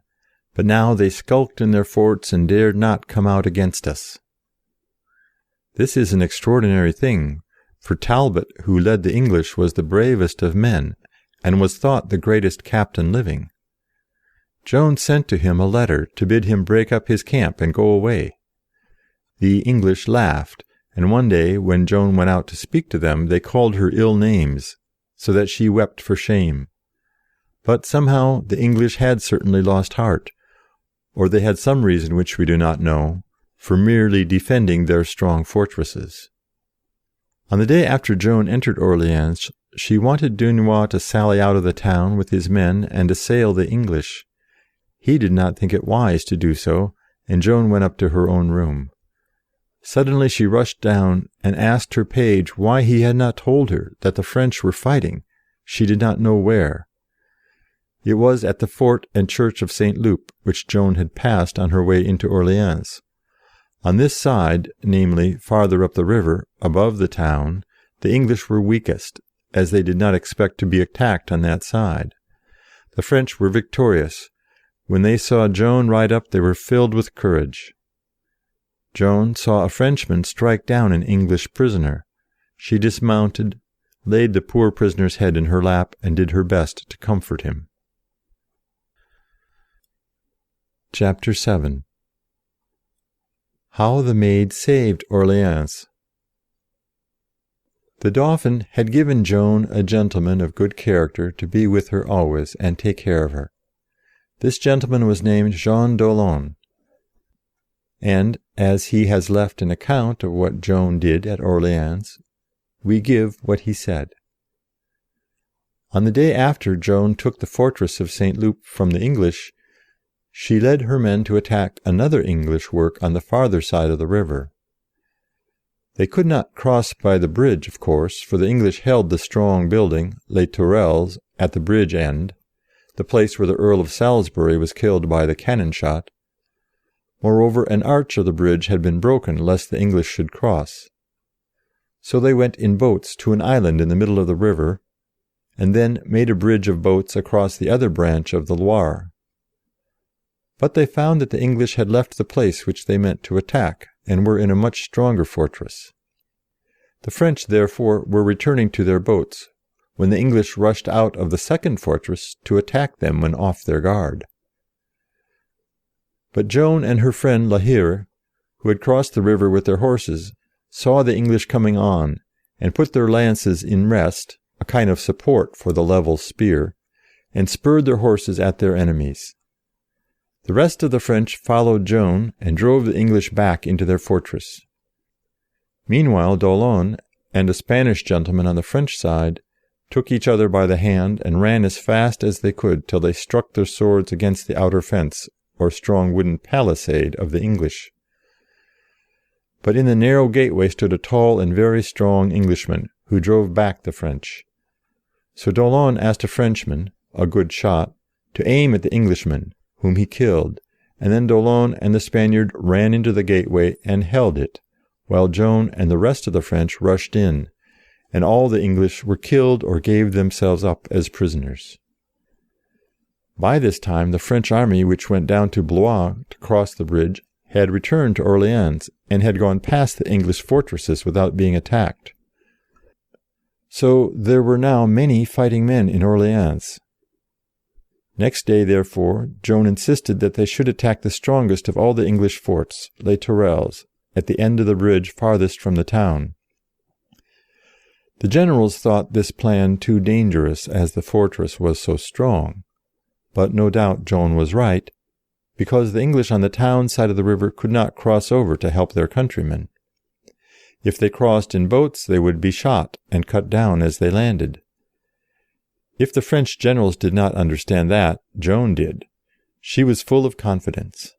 but now they skulked in their forts and dared not come out against us." This is an extraordinary thing, for Talbot, who led the English, was the bravest of men, and was thought the greatest captain living. Joan sent to him a letter to bid him break up his camp and go away. The English laughed, and one day, when Joan went out to speak to them, they called her ill names, so that she wept for shame. But somehow the English had certainly lost heart, or they had some reason which we do not know, for merely defending their strong fortresses. On the day after Joan entered Orleans, she wanted Dunois to sally out of the town with his men and assail the English. He did not think it wise to do so, and Joan went up to her own room. Suddenly she rushed down and asked her page why he had not told her that the French were fighting, she did not know where. It was at the fort and church of St. Loup, which Joan had passed on her way into Orleans. On this side, namely, farther up the river, above the town, the English were weakest, as they did not expect to be attacked on that side. The French were victorious. When they saw Joan ride up, they were filled with courage. Joan saw a Frenchman strike down an English prisoner. She dismounted, laid the poor prisoner's head in her lap, and did her best to comfort him. Chapter 7. How the Maid saved Orleans. The Dauphin had given Joan a gentleman of good character to be with her always and take care of her. This gentleman was named Jean d'Aulon, and as he has left an account of what Joan did at Orleans, we give what he said. On the day after Joan took the fortress of St. Loup from the English, she led her men to attack another English work on the farther side of the river. They could not cross by the bridge, of course, for the English held the strong building, Les Tourelles, at the bridge end, the place where the Earl of Salisbury was killed by the cannon shot. Moreover, an arch of the bridge had been broken lest the English should cross. So they went in boats to an island in the middle of the river, and then made a bridge of boats across the other branch of the Loire. But they found that the English had left the place which they meant to attack, and were in a much stronger fortress. The French, therefore, were returning to their boats, when the English rushed out of the second fortress to attack them when off their guard. But Joan and her friend La Hire, who had crossed the river with their horses, saw the English coming on, and put their lances in rest, a kind of support for the level spear, and spurred their horses at their enemies. The rest of the French followed Joan and drove the English back into their fortress. Meanwhile, Dolphin and a Spanish gentleman on the French side took each other by the hand and ran as fast as they could till they struck their swords against the outer fence, or strong wooden palisade, of the English. But in the narrow gateway stood a tall and very strong Englishman, who drove back the French. So Dolphin asked a Frenchman, a good shot, to aim at the Englishman, whom he killed, and then Dolphin and the Spaniard ran into the gateway and held it, while Joan and the rest of the French rushed in, and all the English were killed or gave themselves up as prisoners. By this time the French army, which went down to Blois to cross the bridge, had returned to Orleans, and had gone past the English fortresses without being attacked. So there were now many fighting men in Orleans. Next day, therefore, Joan insisted that they should attack the strongest of all the English forts, Les Tourelles, at the end of the bridge farthest from the town. The generals thought this plan too dangerous, as the fortress was so strong. But no doubt Joan was right, because the English on the town side of the river could not cross over to help their countrymen. If they crossed in boats, they would be shot and cut down as they landed. If the French generals did not understand that, Joan did. She was full of confidence.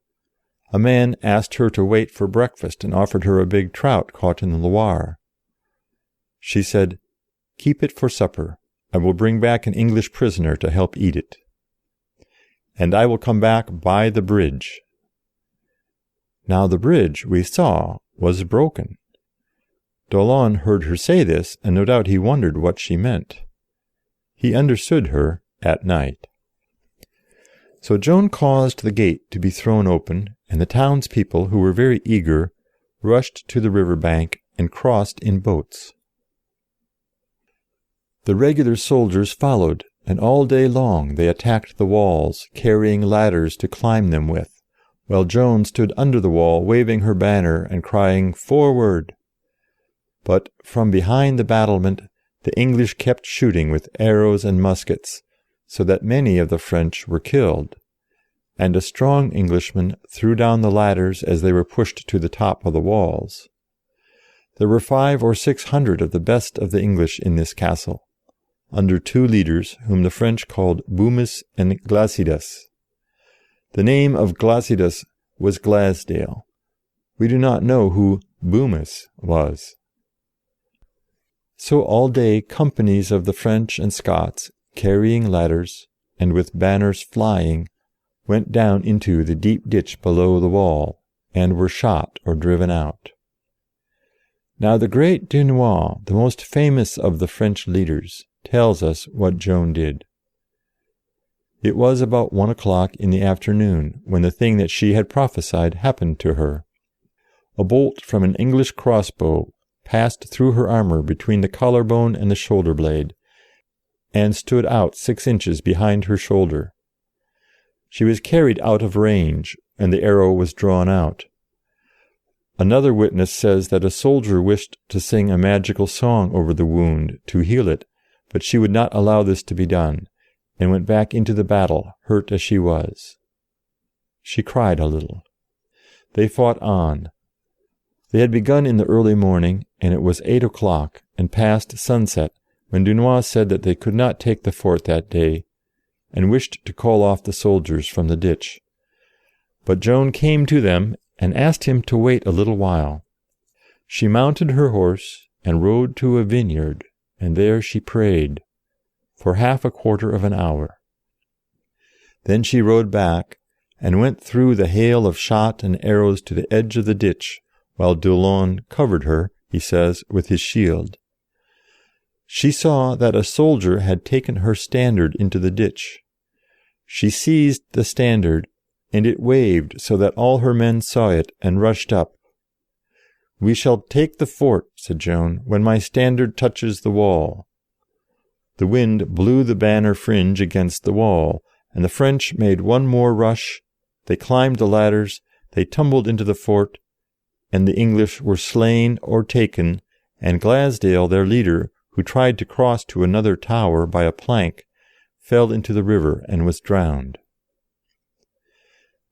A man asked her to wait for breakfast and offered her a big trout caught in the Loire. She said, "Keep it for supper. I will bring back an English prisoner to help eat it. And I will come back by the bridge." Now the bridge, we saw, was broken. Dolphin heard her say this, and no doubt he wondered what she meant. He understood her at night. So Joan caused the gate to be thrown open, and the townspeople, who were very eager, rushed to the river bank and crossed in boats. The regular soldiers followed, and all day long they attacked the walls, carrying ladders to climb them with, while Joan stood under the wall waving her banner and crying, "Forward!" But from behind the battlement the English kept shooting with arrows and muskets, so that many of the French were killed, and a strong Englishman threw down the ladders as they were pushed to the top of the walls. There were 500 or 600 of the best of the English in this castle, under 2 leaders whom the French called Bumus and Glacidas. The name of Glacidas was Glasdale. We do not know who Bumus was. So all day companies of the French and Scots, carrying ladders, and with banners flying, went down into the deep ditch below the wall, and were shot or driven out. Now the great Dunois, the most famous of the French leaders, tells us what Joan did. It was about 1 o'clock in the afternoon when the thing that she had prophesied happened to her. A bolt from an English crossbow passed through her armor between the collarbone and the shoulder blade, and stood out 6 inches behind her shoulder. She was carried out of range, and the arrow was drawn out. Another witness says that a soldier wished to sing a magical song over the wound to heal it, but she would not allow this to be done, and went back into the battle, hurt as she was. She cried a little. They fought on. They had begun in the early morning, and it was 8 o'clock, and past sunset, when Dunois said that they could not take the fort that day, and wished to call off the soldiers from the ditch. But Joan came to them, and asked him to wait a little while. She mounted her horse, and rode to a vineyard, and there she prayed, for 1/2 of an hour. Then she rode back, and went through the hail of shot and arrows to the edge of the ditch, while Dolphin covered her, he says, with his shield. She saw that a soldier had taken her standard into the ditch. She seized the standard, and it waved so that all her men saw it and rushed up. "We shall take the fort," said Joan, "when my standard touches the wall." The wind blew the banner fringe against the wall, and the French made one more rush. They climbed the ladders, they tumbled into the fort, and the English were slain or taken, and Glasdale, their leader, who tried to cross to another tower by a plank, fell into the river and was drowned.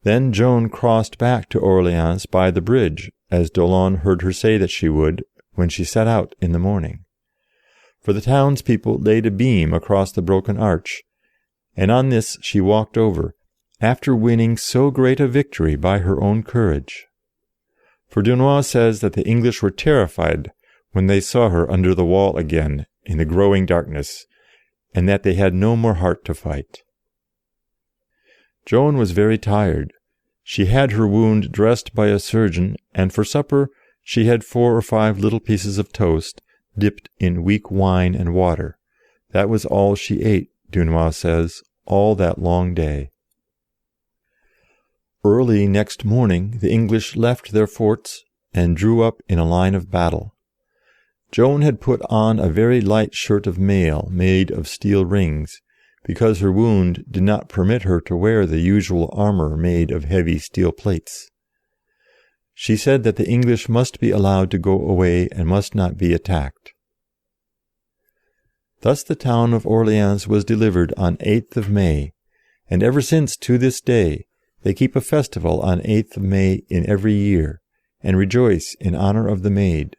Then Joan crossed back to Orleans by the bridge, as Dolphin heard her say that she would, when she set out in the morning. For the townspeople laid a beam across the broken arch, and on this she walked over, after winning so great a victory by her own courage. For Dunois says that the English were terrified when they saw her under the wall again in the growing darkness, and that they had no more heart to fight. Joan was very tired. She had her wound dressed by a surgeon, and for supper she had 4 or 5 little pieces of toast dipped in weak wine and water. That was all she ate, Dunois says, all that long day. Early next morning the English left their forts and drew up in a line of battle. Joan had put on a very light shirt of mail made of steel rings, because her wound did not permit her to wear the usual armor made of heavy steel plates. She said that the English must be allowed to go away and must not be attacked. Thus the town of Orleans was delivered on 8th of May, and ever since to this day they keep a festival on 8th of May in every year, and rejoice in honor of the Maid.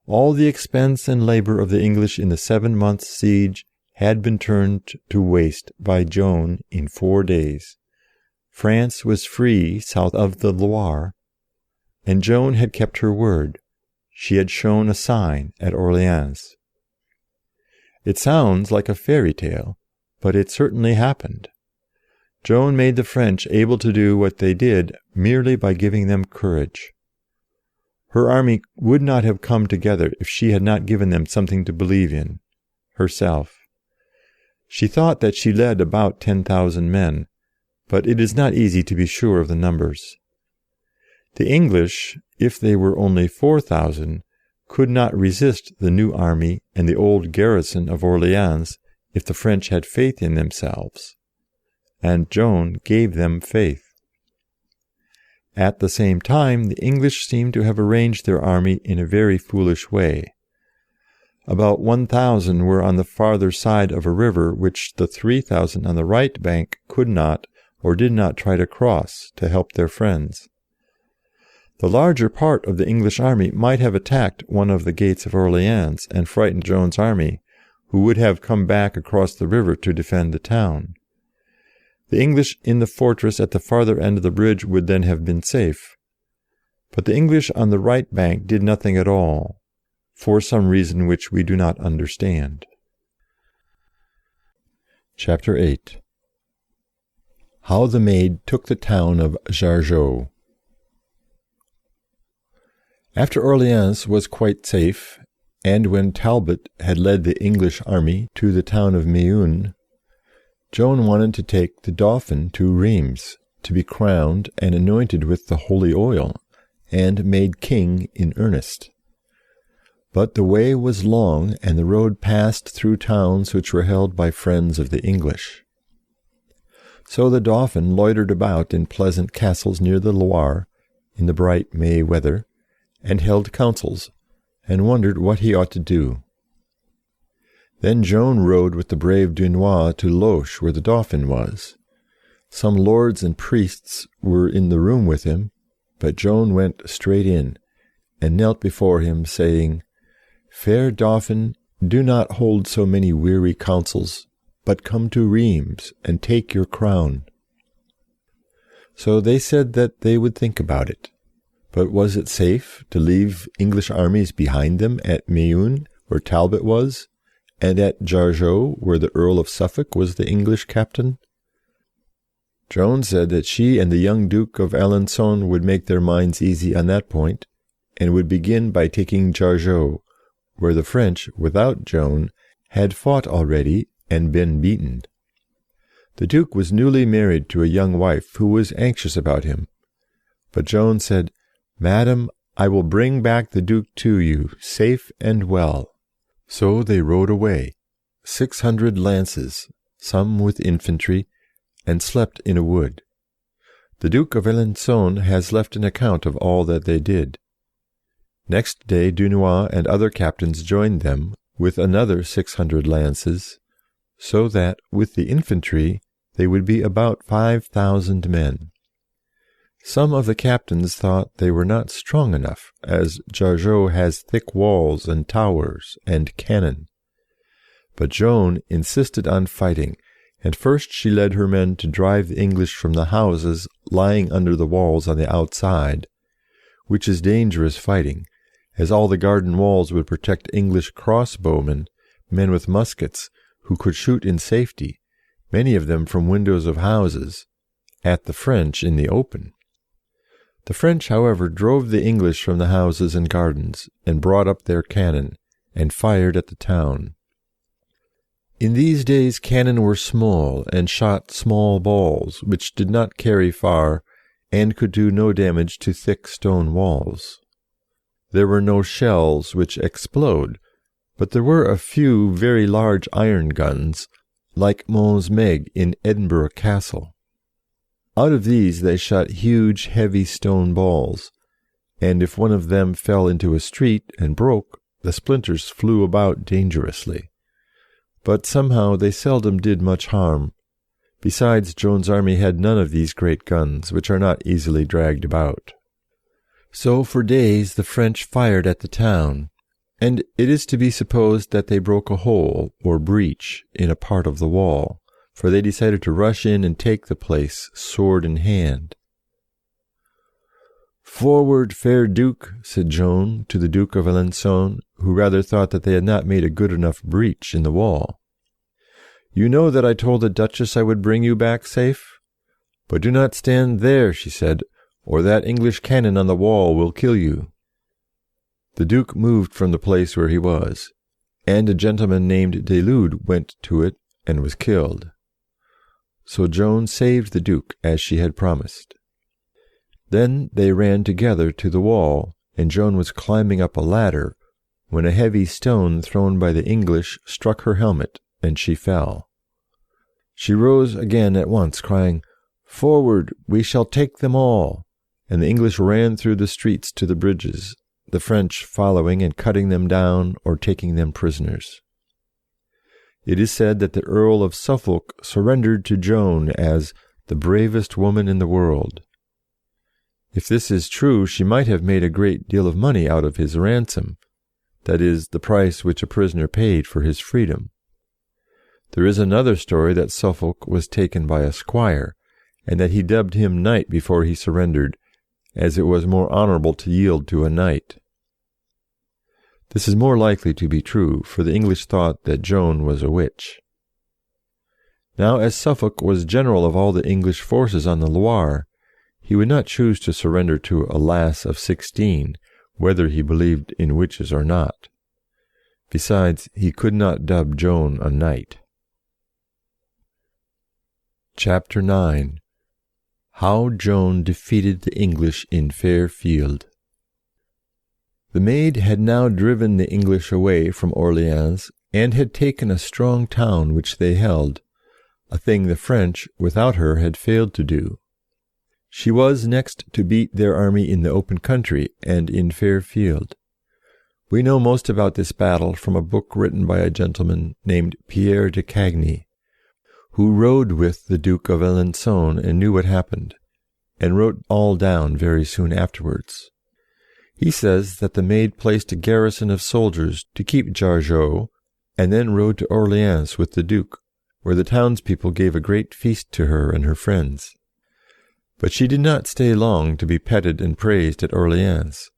All the expense and labor of the English in the 7 months' siege had been turned to waste by Joan in 4 days. France was free south of the Loire, and Joan had kept her word. She had shown a sign at Orleans. It sounds like a fairy tale, but it certainly happened. Joan made the French able to do what they did merely by giving them courage. Her army would not have come together if she had not given them something to believe in, herself. She thought that she led about 10,000 men, but it is not easy to be sure of the numbers. The English, if they were only 4,000, could not resist the new army and the old garrison of Orleans if the French had faith in themselves. And Joan gave them faith. At the same time, the English seem to have arranged their army in a very foolish way. About 1,000 were on the farther side of a river which the 3,000 on the right bank could not or did not try to cross to help their friends. The larger part of the English army might have attacked one of the gates of Orleans and frightened Joan's army, who would have come back across the river to defend the town. The English in the fortress at the farther end of the bridge would then have been safe. But the English on the right bank did nothing at all, for some reason which we do not understand. Chapter 8. How the Maid took the town of Jargeau. After Orleans was quite safe, and when Talbot had led the English army to the town of Meun, Joan wanted to take the dolphin to Rheims, to be crowned and anointed with the holy oil, and made king in earnest. But the way was long, and the road passed through towns which were held by friends of the English. So the dolphin loitered about in pleasant castles near the Loire, in the bright May weather, and held councils, and wondered what he ought to do. Then Joan rode with the brave Dunois to Loches, where the Dauphin was. Some lords and priests were in the room with him, but Joan went straight in, and knelt before him, saying, "Fair Dauphin, do not hold so many weary councils, but come to Rheims, and take your crown." So they said that they would think about it. But was it safe to leave English armies behind them at Meun, where Talbot was, and at Jargeau, where the Earl of Suffolk was the English captain? Joan said that she and the young Duke of Alençon would make their minds easy on that point, and would begin by taking Jargeau, where the French, without Joan, had fought already and been beaten. The Duke was newly married to a young wife who was anxious about him. But Joan said, "Madam, I will bring back the Duke to you, safe and well." So they rode away, 600 lances, some with infantry, and slept in a wood. The Duke of Alençon has left an account of all that they did. Next day Dunois and other captains joined them, with another 600 lances, so that, with the infantry, they would be about 5,000 men. Some of the captains thought they were not strong enough, as Jargeau has thick walls and towers and cannon. But Joan insisted on fighting, and first she led her men to drive the English from the houses lying under the walls on the outside, which is dangerous fighting, as all the garden walls would protect English crossbowmen, men with muskets, who could shoot in safety, many of them from windows of houses, at the French in the open. The French, however, drove the English from the houses and gardens, and brought up their cannon, and fired at the town. In these days cannon were small, and shot small balls, which did not carry far, and could do no damage to thick stone walls. There were no shells which explode, but there were a few very large iron guns, like Mons Meg in Edinburgh Castle. Out of these they shot huge, heavy stone balls, and if one of them fell into a street and broke, the splinters flew about dangerously. But somehow they seldom did much harm. Besides, Joan's army had none of these great guns, which are not easily dragged about. So for days the French fired at the town, and it is to be supposed that they broke a hole, or breach, in a part of the wall, for they decided to rush in and take the place, sword in hand. "Forward, fair Duke," said Joan to the Duke of Alençon, who rather thought that they had not made a good enough breach in the wall. "You know that I told the Duchess I would bring you back safe? But do not stand there," she said, "or that English cannon on the wall will kill you." The Duke moved from the place where he was, and a gentleman named de Lude went to it and was killed. So Joan saved the Duke as she had promised. Then they ran together to the wall, and Joan was climbing up a ladder, when a heavy stone thrown by the English struck her helmet, and she fell. She rose again at once, crying, "Forward, we shall take them all," and the English ran through the streets to the bridges, the French following and cutting them down or taking them prisoners. It is said that the Earl of Suffolk surrendered to Joan as the bravest woman in the world. If this is true, she might have made a great deal of money out of his ransom, that is, the price which a prisoner paid for his freedom. There is another story that Suffolk was taken by a squire, and that he dubbed him knight before he surrendered, as it was more honourable to yield to a knight. This is more likely to be true, for the English thought that Joan was a witch. Now, as Suffolk was general of all the English forces on the Loire, he would not choose to surrender to a lass of 16, whether he believed in witches or not. Besides, he could not dub Joan a knight. Chapter 9. How Joan defeated the English in Fairfield. The Maid had now driven the English away from Orleans, and had taken a strong town which they held, a thing the French, without her, had failed to do. She was next to beat their army in the open country and in Fairfield. We know most about this battle from a book written by a gentleman named Pierre de Cagny, who rode with the Duke of Alençon and knew what happened, and wrote all down very soon afterwards. He says that the Maid placed a garrison of soldiers to keep Jargeau, and then rode to Orleans with the Duke, where the townspeople gave a great feast to her and her friends. But she did not stay long to be petted and praised at Orleans.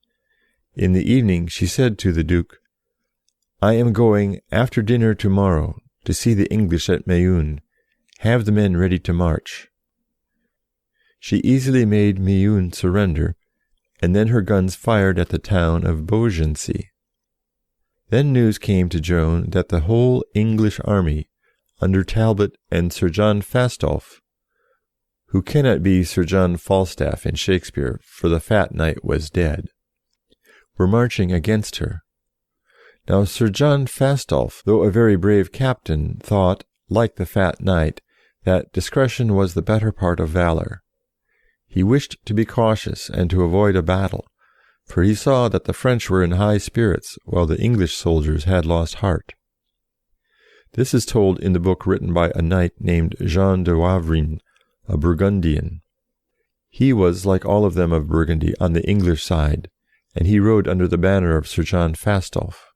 In the evening she said to the Duke, "I am going, after dinner tomorrow, to see the English at Meun. Have the men ready to march." She easily made Meun surrender, and then her guns fired at the town of Beaugency. Then news came to Joan that the whole English army, under Talbot and Sir John Fastolf, who cannot be Sir John Falstaff in Shakespeare, for the fat knight was dead, were marching against her. Now Sir John Fastolf, though a very brave captain, thought, like the fat knight, that discretion was the better part of valour. He wished to be cautious and to avoid a battle, for he saw that the French were in high spirits, while the English soldiers had lost heart. This is told in the book written by a knight named Jean de Wavrin, a Burgundian. He was, like all of them of Burgundy, on the English side, and he rode under the banner of Sir John Fastolf.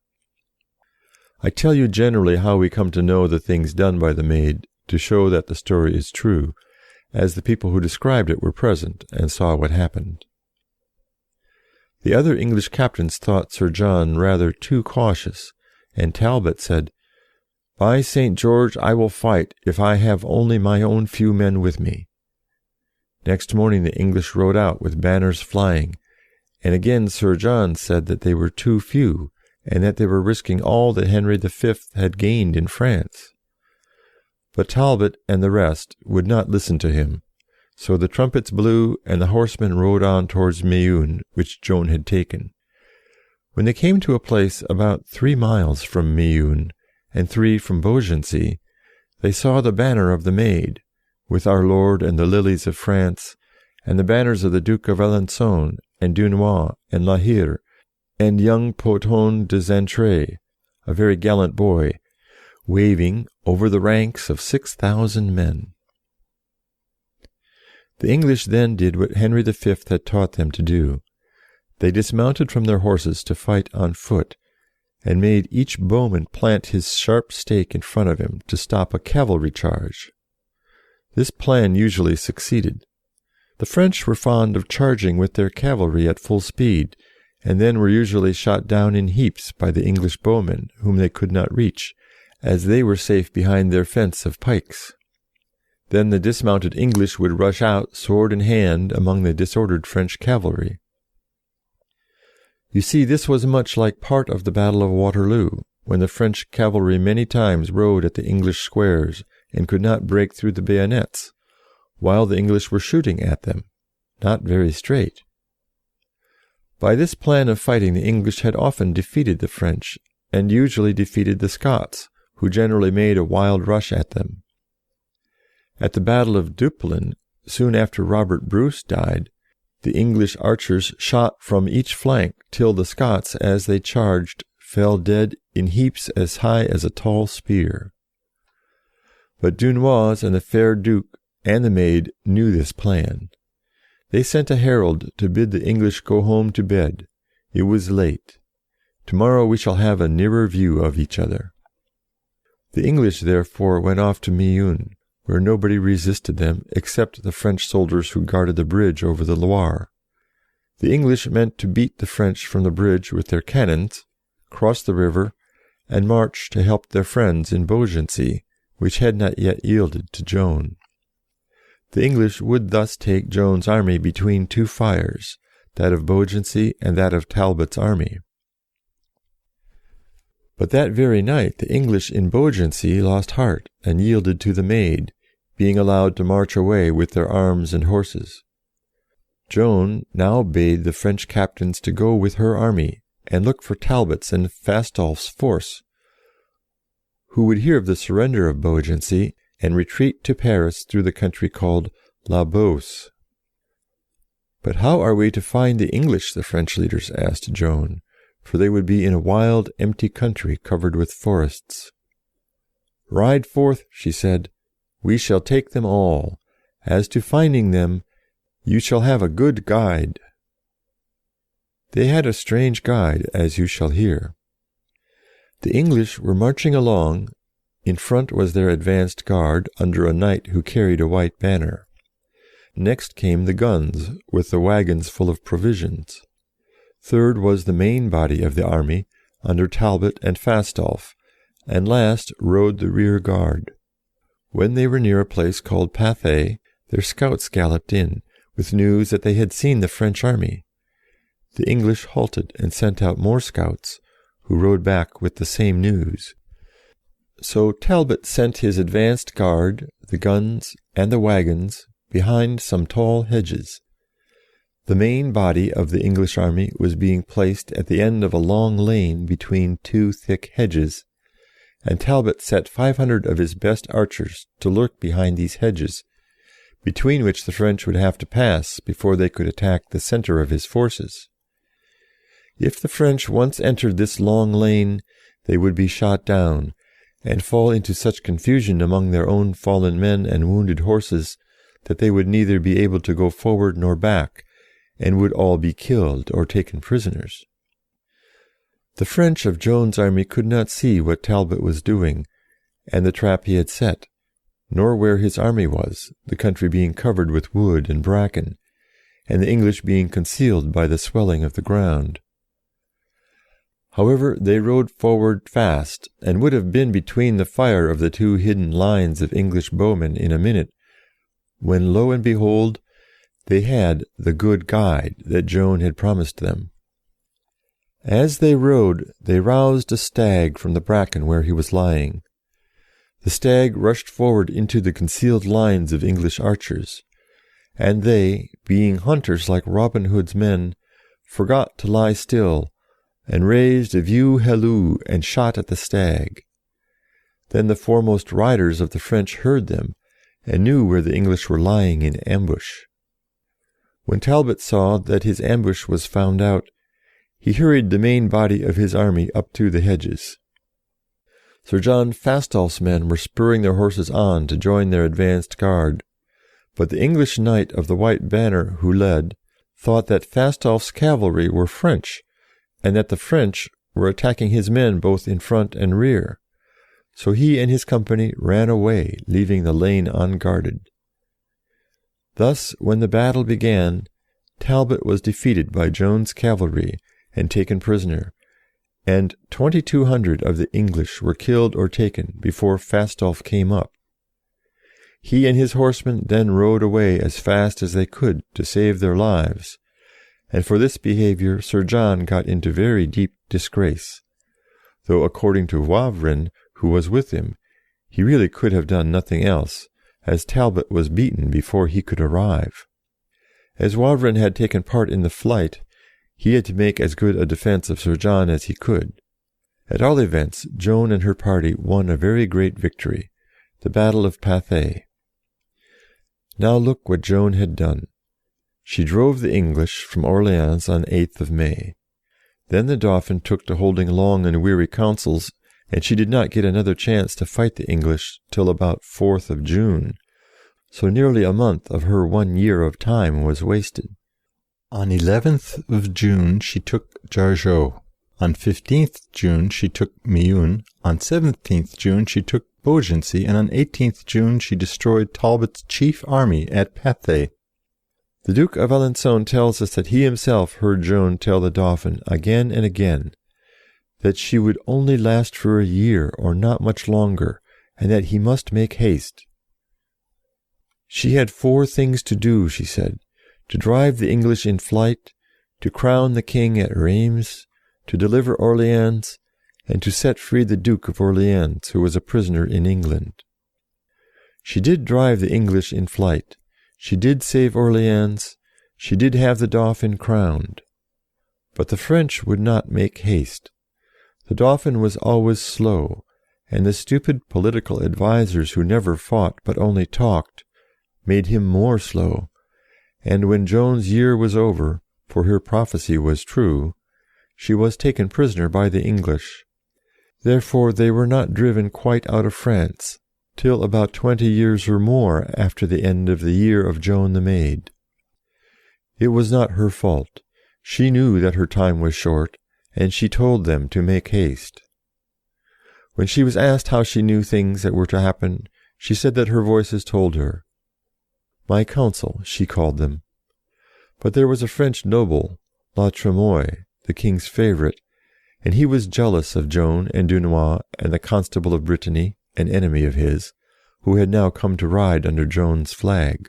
I tell you generally how we come to know the things done by the Maid, to show that the story is true, as the people who described it were present and saw what happened. The other English captains thought Sir John rather too cautious, and Talbot said, "By St. George, I will fight, if I have only my own few men with me." Next morning the English rode out with banners flying, and again Sir John said that they were too few, and that they were risking all that Henry V had gained in France. But Talbot and the rest would not listen to him, so the trumpets blew, and the horsemen rode on towards Meun, which Joan had taken. When they came to a place about 3 miles from Meun, and 3 from Beaugency, they saw the banner of the Maid, with our Lord and the lilies of France, and the banners of the Duke of Alençon, and Dunois, and La Hire, and young Poton de Xaintrailles, a very gallant boy, waving over the ranks of 6,000 men. The English then did what Henry V had taught them to do. They dismounted from their horses to fight on foot, and made each bowman plant his sharp stake in front of him to stop a cavalry charge. This plan usually succeeded. The French were fond of charging with their cavalry at full speed, and then were usually shot down in heaps by the English bowmen, whom they could not reach, as they were safe behind their fence of pikes. Then the dismounted English would rush out, sword in hand, among the disordered French cavalry. You see, this was much like part of the Battle of Waterloo, when the French cavalry many times rode at the English squares, and could not break through the bayonets, while the English were shooting at them, not very straight. By this plan of fighting the English had often defeated the French, and usually defeated the Scots, who generally made a wild rush at them. At the Battle of Duplin, soon after Robert Bruce died, the English archers shot from each flank till the Scots, as they charged, fell dead in heaps as high as a tall spear. But Dunois and the fair Duke and the Maid knew this plan. They sent a herald to bid the English go home to bed. It was late. Tomorrow we shall have a nearer view of each other. The English therefore went off to Meun, where nobody resisted them except the French soldiers who guarded the bridge over the Loire. The English meant to beat the French from the bridge with their cannons, cross the river, and march to help their friends in Beaugency, which had not yet yielded to Joan. The English would thus take Joan's army between 2 fires, that of Beaugency and that of Talbot's army. But that very night the English in Beaugency lost heart and yielded to the Maid, being allowed to march away with their arms and horses. Joan now bade the French captains to go with her army and look for Talbot's and Fastolf's force, who would hear of the surrender of Beaugency and retreat to Paris through the country called La Beauce. "But how are we to find the English?" the French leaders asked Joan, for they would be in a wild, empty country covered with forests. "Ride forth," she said, "we shall take them all. As to finding them, you shall have a good guide." They had a strange guide, as you shall hear. The English were marching along. In front was their advanced guard, under a knight who carried a white banner. Next came the guns, with the wagons full of provisions. Third was the main body of the army, under Talbot and Fastolf, and last rode the rear guard. When they were near a place called Pathay, their scouts galloped in, with news that they had seen the French army. The English halted and sent out more scouts, who rode back with the same news. So Talbot sent his advanced guard, the guns, and the wagons behind some tall hedges. The main body of the English army was being placed at the end of a long lane between 2 thick hedges, and Talbot set 500 of his best archers to lurk behind these hedges, between which the French would have to pass before they could attack the center of his forces. If the French once entered this long lane, they would be shot down, and fall into such confusion among their own fallen men and wounded horses that they would neither be able to go forward nor back, and would all be killed or taken prisoners. The French of Joan's army could not see what Talbot was doing, and the trap he had set, nor where his army was, the country being covered with wood and bracken, and the English being concealed by the swelling of the ground. However, they rode forward fast, and would have been between the fire of the two hidden lines of English bowmen in a minute, when lo and behold, they had the good guide that Joan had promised them. As they rode, they roused a stag from the bracken where he was lying. The stag rushed forward into the concealed lines of English archers, and they, being hunters like Robin Hood's men, forgot to lie still, and raised a view halloo and shot at the stag. Then the foremost riders of the French heard them, and knew where the English were lying in ambush. When Talbot saw that his ambush was found out, he hurried the main body of his army up to the hedges. Sir John Fastolf's men were spurring their horses on to join their advanced guard, but the English knight of the white banner who led thought that Fastolf's cavalry were French, and that the French were attacking his men both in front and rear. So he and his company ran away, leaving the lane unguarded. Thus, when the battle began, Talbot was defeated by Joan's cavalry and taken prisoner, and 2,200 of the English were killed or taken before Fastolf came up. He and his horsemen then rode away as fast as they could to save their lives, and for this behavior Sir John got into very deep disgrace, though according to Wavrin, who was with him, he really could have done nothing else, as Talbot was beaten before he could arrive. As Wavrin had taken part in the flight, he had to make as good a defence of Sir John as he could. At all events, Joan and her party won a very great victory, the Battle of Pathay. Now look what Joan had done. She drove the English from Orleans on 8th of May. Then the Dauphin took to holding long and weary councils, and she did not get another chance to fight the English till about 4th of June, so nearly a month of her 1 year of time was wasted. On 11th of June she took Jargeau. On 15th June she took Meun. On 17th June she took Beaugency, and on 18th June she destroyed Talbot's chief army at Pathay. The Duke of Alençon tells us that he himself heard Joan tell the Dauphin again and again that she would only last for a year or not much longer, and that he must make haste. She had 4 things to do, she said: to drive the English in flight, to crown the king at Reims, to deliver Orleans, and to set free the Duke of Orleans, who was a prisoner in England. She did drive the English in flight. She did save Orleans. She did have the Dauphin crowned. But the French would not make haste. The Dauphin was always slow, and the stupid political advisers who never fought but only talked made him more slow. And when Joan's year was over, for her prophecy was true, she was taken prisoner by the English. Therefore they were not driven quite out of France, till about 20 years or more after the end of the year of Joan the Maid. It was not her fault. She knew that her time was short, and she told them to make haste. When she was asked how she knew things that were to happen, she said that her voices told her. My council, she called them. But there was a French noble, La Tremoille, the king's favourite, and he was jealous of Joan and Dunois and the Constable of Brittany, an enemy of his, who had now come to ride under Joan's flag.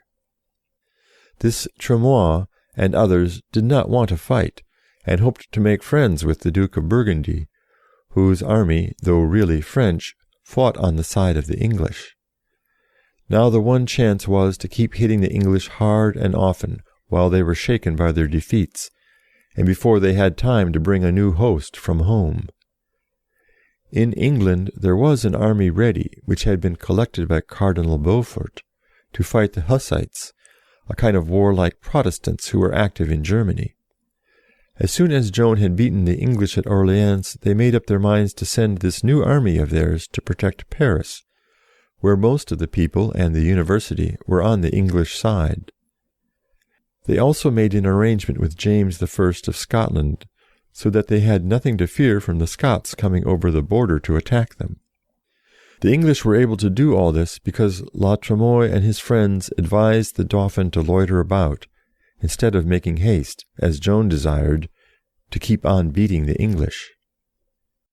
This Tremoille and others did not want to fight, and hoped to make friends with the Duke of Burgundy, whose army, though really French, fought on the side of the English. Now the one chance was to keep hitting the English hard and often while they were shaken by their defeats, and before they had time to bring a new host from home. In England there was an army ready, which had been collected by Cardinal Beaufort, to fight the Hussites, a kind of warlike Protestants who were active in Germany. As soon as Joan had beaten the English at Orleans, they made up their minds to send this new army of theirs to protect Paris, where most of the people and the university were on the English side. They also made an arrangement with James I of Scotland, so that they had nothing to fear from the Scots coming over the border to attack them. The English were able to do all this because La Tremoille and his friends advised the Dauphin to loiter about, instead of making haste, as Joan desired, to keep on beating the English.